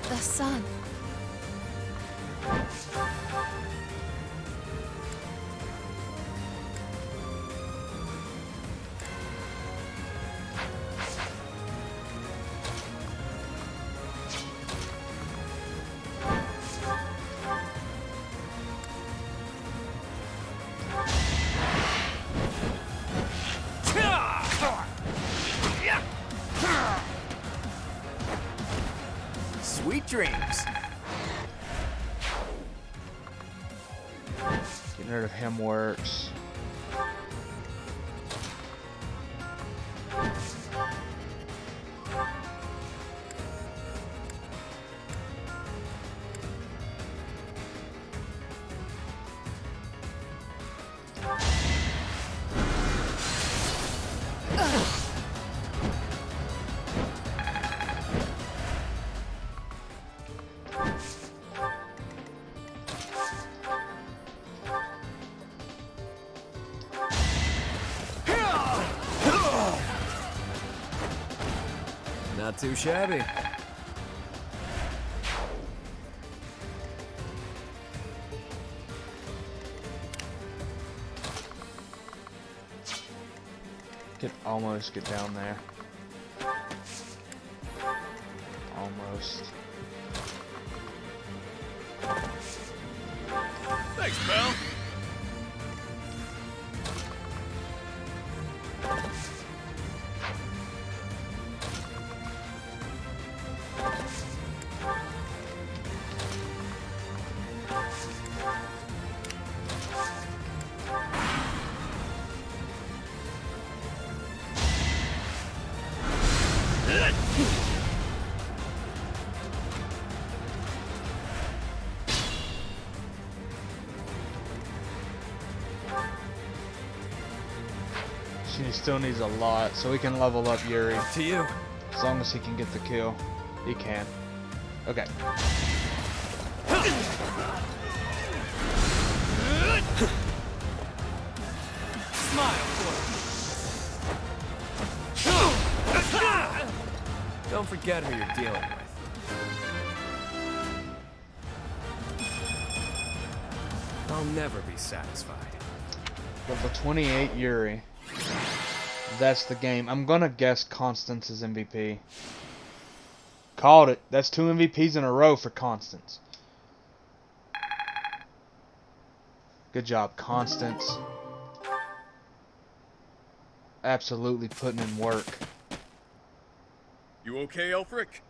The sun. Sweet dreams. Getting rid of him works. Not too shabby. Could almost get down there. Almost. Thanks, pal. He still needs a lot, so we can level up Yuri. To you. As long as he can get the kill. He can. Okay. Smile for me. Don't forget who you're dealing with. I'll never be satisfied. Level 28 Yuri. That's the game. I'm gonna guess Constance is MVP. Called it. That's 2 MVPs in a row for Constance. Good job, Constance. Absolutely putting in work. You okay, Aelfric?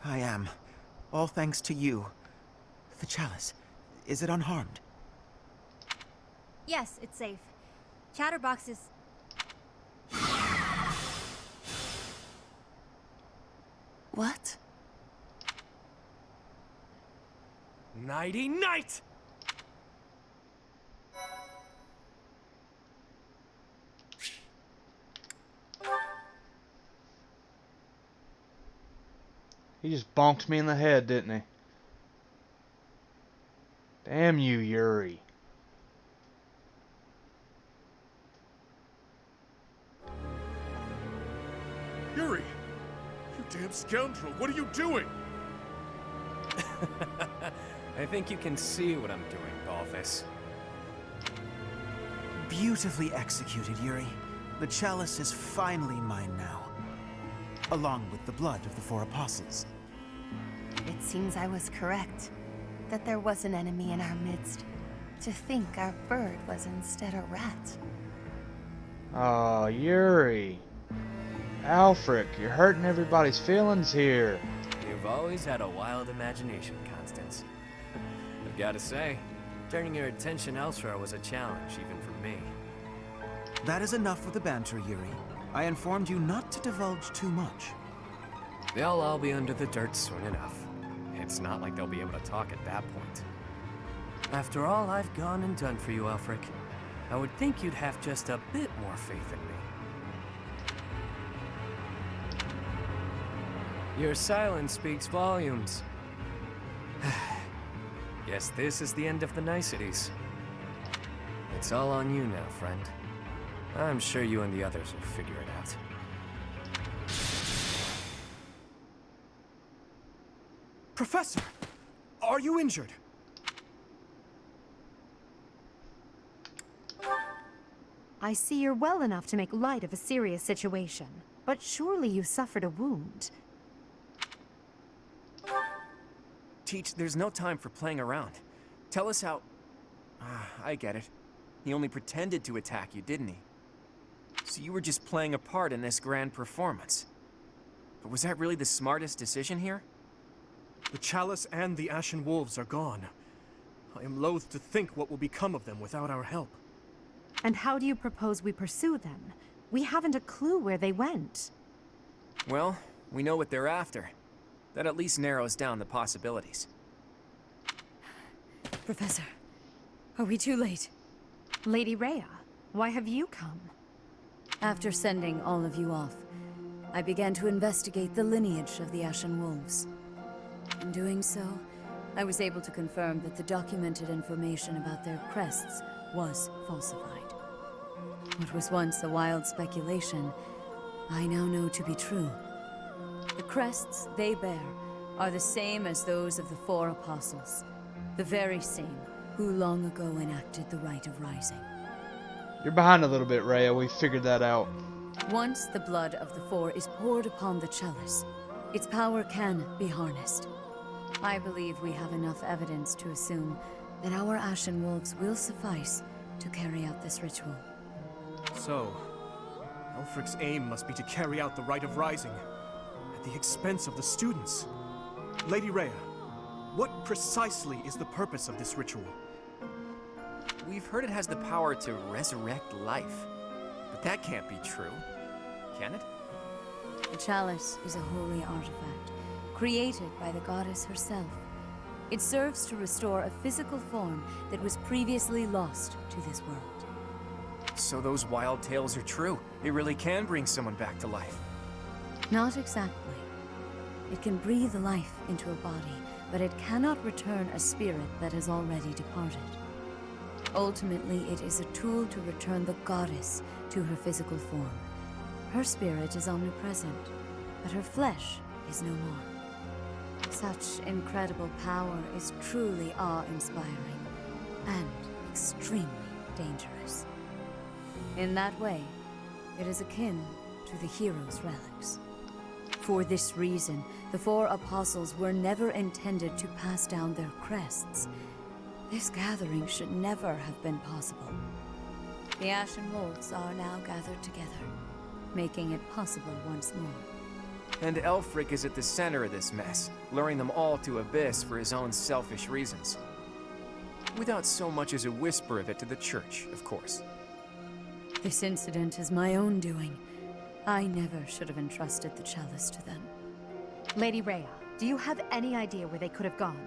I am. All thanks to you. The Chalice. Is it unharmed? Yes, it's safe. Chatterbox is... What? Nighty-night! He just bonked me in the head, didn't he? Damn you, Yuri. Yuri! You damn scoundrel, what are you doing? I think you can see what I'm doing, Balthus. Beautifully executed, Yuri. The chalice is finally mine now. Along with the blood of the 4 apostles. It seems I was correct. That there was an enemy in our midst. To think our bird was instead a rat. Oh, Yuri. Aelfric, you're hurting everybody's feelings here. You've always had a wild imagination, Constance. I've got to say, turning your attention elsewhere was a challenge, even for me. That is enough with the banter, Yuri. I informed you not to divulge too much. They'll all be under the dirt soon enough. It's not like they'll be able to talk at that point. After all I've gone and done for you, Aelfric, I would think you'd have just a bit more faith in me. Your silence speaks volumes. Guess this is the end of the niceties. It's all on you now, friend. I'm sure you and the others will figure it out. Professor! Are you injured? I see you're well enough to make light of a serious situation, but surely you suffered a wound. Teach, there's no time for playing around. Tell us how... I get it. He only pretended to attack you, didn't he? So you were just playing a part in this grand performance. But was that really the smartest decision here? The Chalice and the Ashen Wolves are gone. I am loath to think what will become of them without our help. And how do you propose we pursue them? We haven't a clue where they went. Well, we know what they're after. That at least narrows down the possibilities. Professor, are we too late? Lady Rhea, why have you come? After sending all of you off, I began to investigate the lineage of the Ashen Wolves. In doing so, I was able to confirm that the documented information about their crests was falsified. What was once a wild speculation, I now know to be true. The crests they bear are the same as those of the 4 apostles, the very same who long ago enacted the Rite of Rising. You're behind a little bit, Rhea. We figured that out. Once the blood of the 4 is poured upon the chalice, its power can be harnessed. I believe we have enough evidence to assume that our Ashen Wolves will suffice to carry out this ritual. So, Aelfric's aim must be to carry out the Rite of Rising, at the expense of the students. Lady Rhea, what precisely is the purpose of this ritual? We've heard it has the power to resurrect life. But that can't be true, can it? The chalice is a holy artifact, created by the goddess herself. It serves to restore a physical form that was previously lost to this world. So those wild tales are true. It really can bring someone back to life. Not exactly. It can breathe life into a body, but it cannot return a spirit that has already departed. Ultimately, it is a tool to return the goddess to her physical form. Her spirit is omnipresent, but her flesh is no more. Such incredible power is truly awe-inspiring and extremely dangerous. In that way, it is akin to the hero's relics. For this reason, the 4 apostles were never intended to pass down their crests. This gathering should never have been possible. The Ashen Wolves are now gathered together, making it possible once more. And Aelfric is at the center of this mess, luring them all to Abyss for his own selfish reasons. Without so much as a whisper of it to the Church, of course. This incident is my own doing. I never should have entrusted the chalice to them. Lady Rhea, do you have any idea where they could have gone?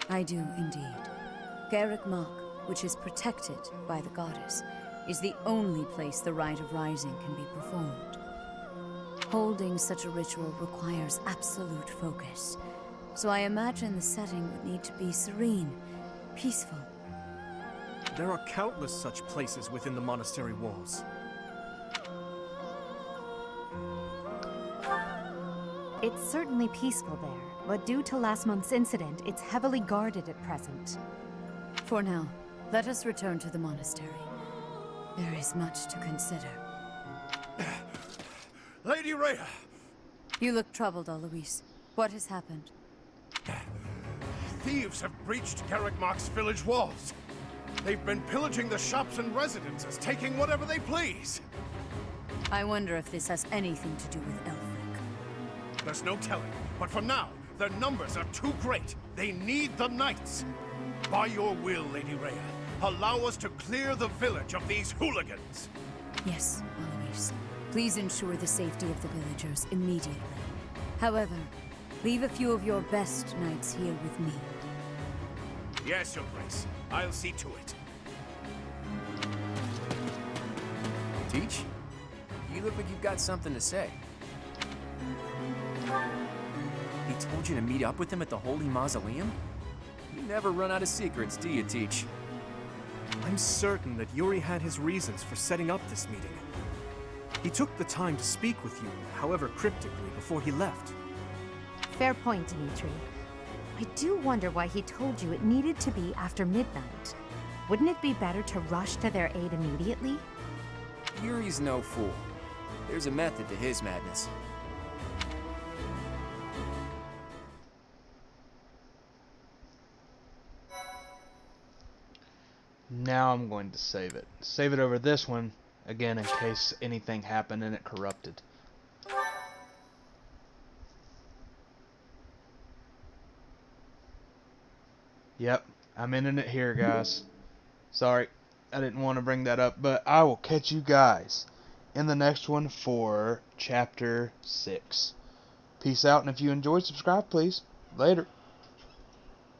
I do indeed. Garrick Mach, which is protected by the goddess, is the only place the rite of rising can be performed. Holding such a ritual requires absolute focus, so I imagine the setting would need to be serene, peaceful. There are countless such places within the monastery walls. It's certainly peaceful there, but due to last month's incident, it's heavily guarded at present. For now, let us return to the monastery. There is much to consider. Lady Rhea! You look troubled, Alois. What has happened? Thieves have breached Garrick Mach's village walls. They've been pillaging the shops and residences, taking whatever they please. I wonder if this has anything to do with Aelfric. There's no telling, but for now, their numbers are too great. They need the knights. By your will, Lady Rhea, allow us to clear the village of these hooligans. Yes, Alois. Please ensure the safety of the villagers immediately. However, leave a few of your best knights here with me. Yes, Your Grace. I'll see to it. Teach? You look like you've got something to say. He told you to meet up with him at the Holy Mausoleum? You never run out of secrets, do you, Teach? I'm certain that Yuri had his reasons for setting up this meeting. He took the time to speak with you, however cryptically, before he left. Fair point, Dimitri. I do wonder why he told you it needed to be after midnight. Wouldn't it be better to rush to their aid immediately? Yuri's no fool. There's a method to his madness. Now I'm going to save it. Save it over this one, again, in case anything happened and it corrupted. Yep, I'm ending it here, guys. Sorry, I didn't want to bring that up, but I will catch you guys in the next one for Chapter 6. Peace out, and if you enjoyed, subscribe, please. Later.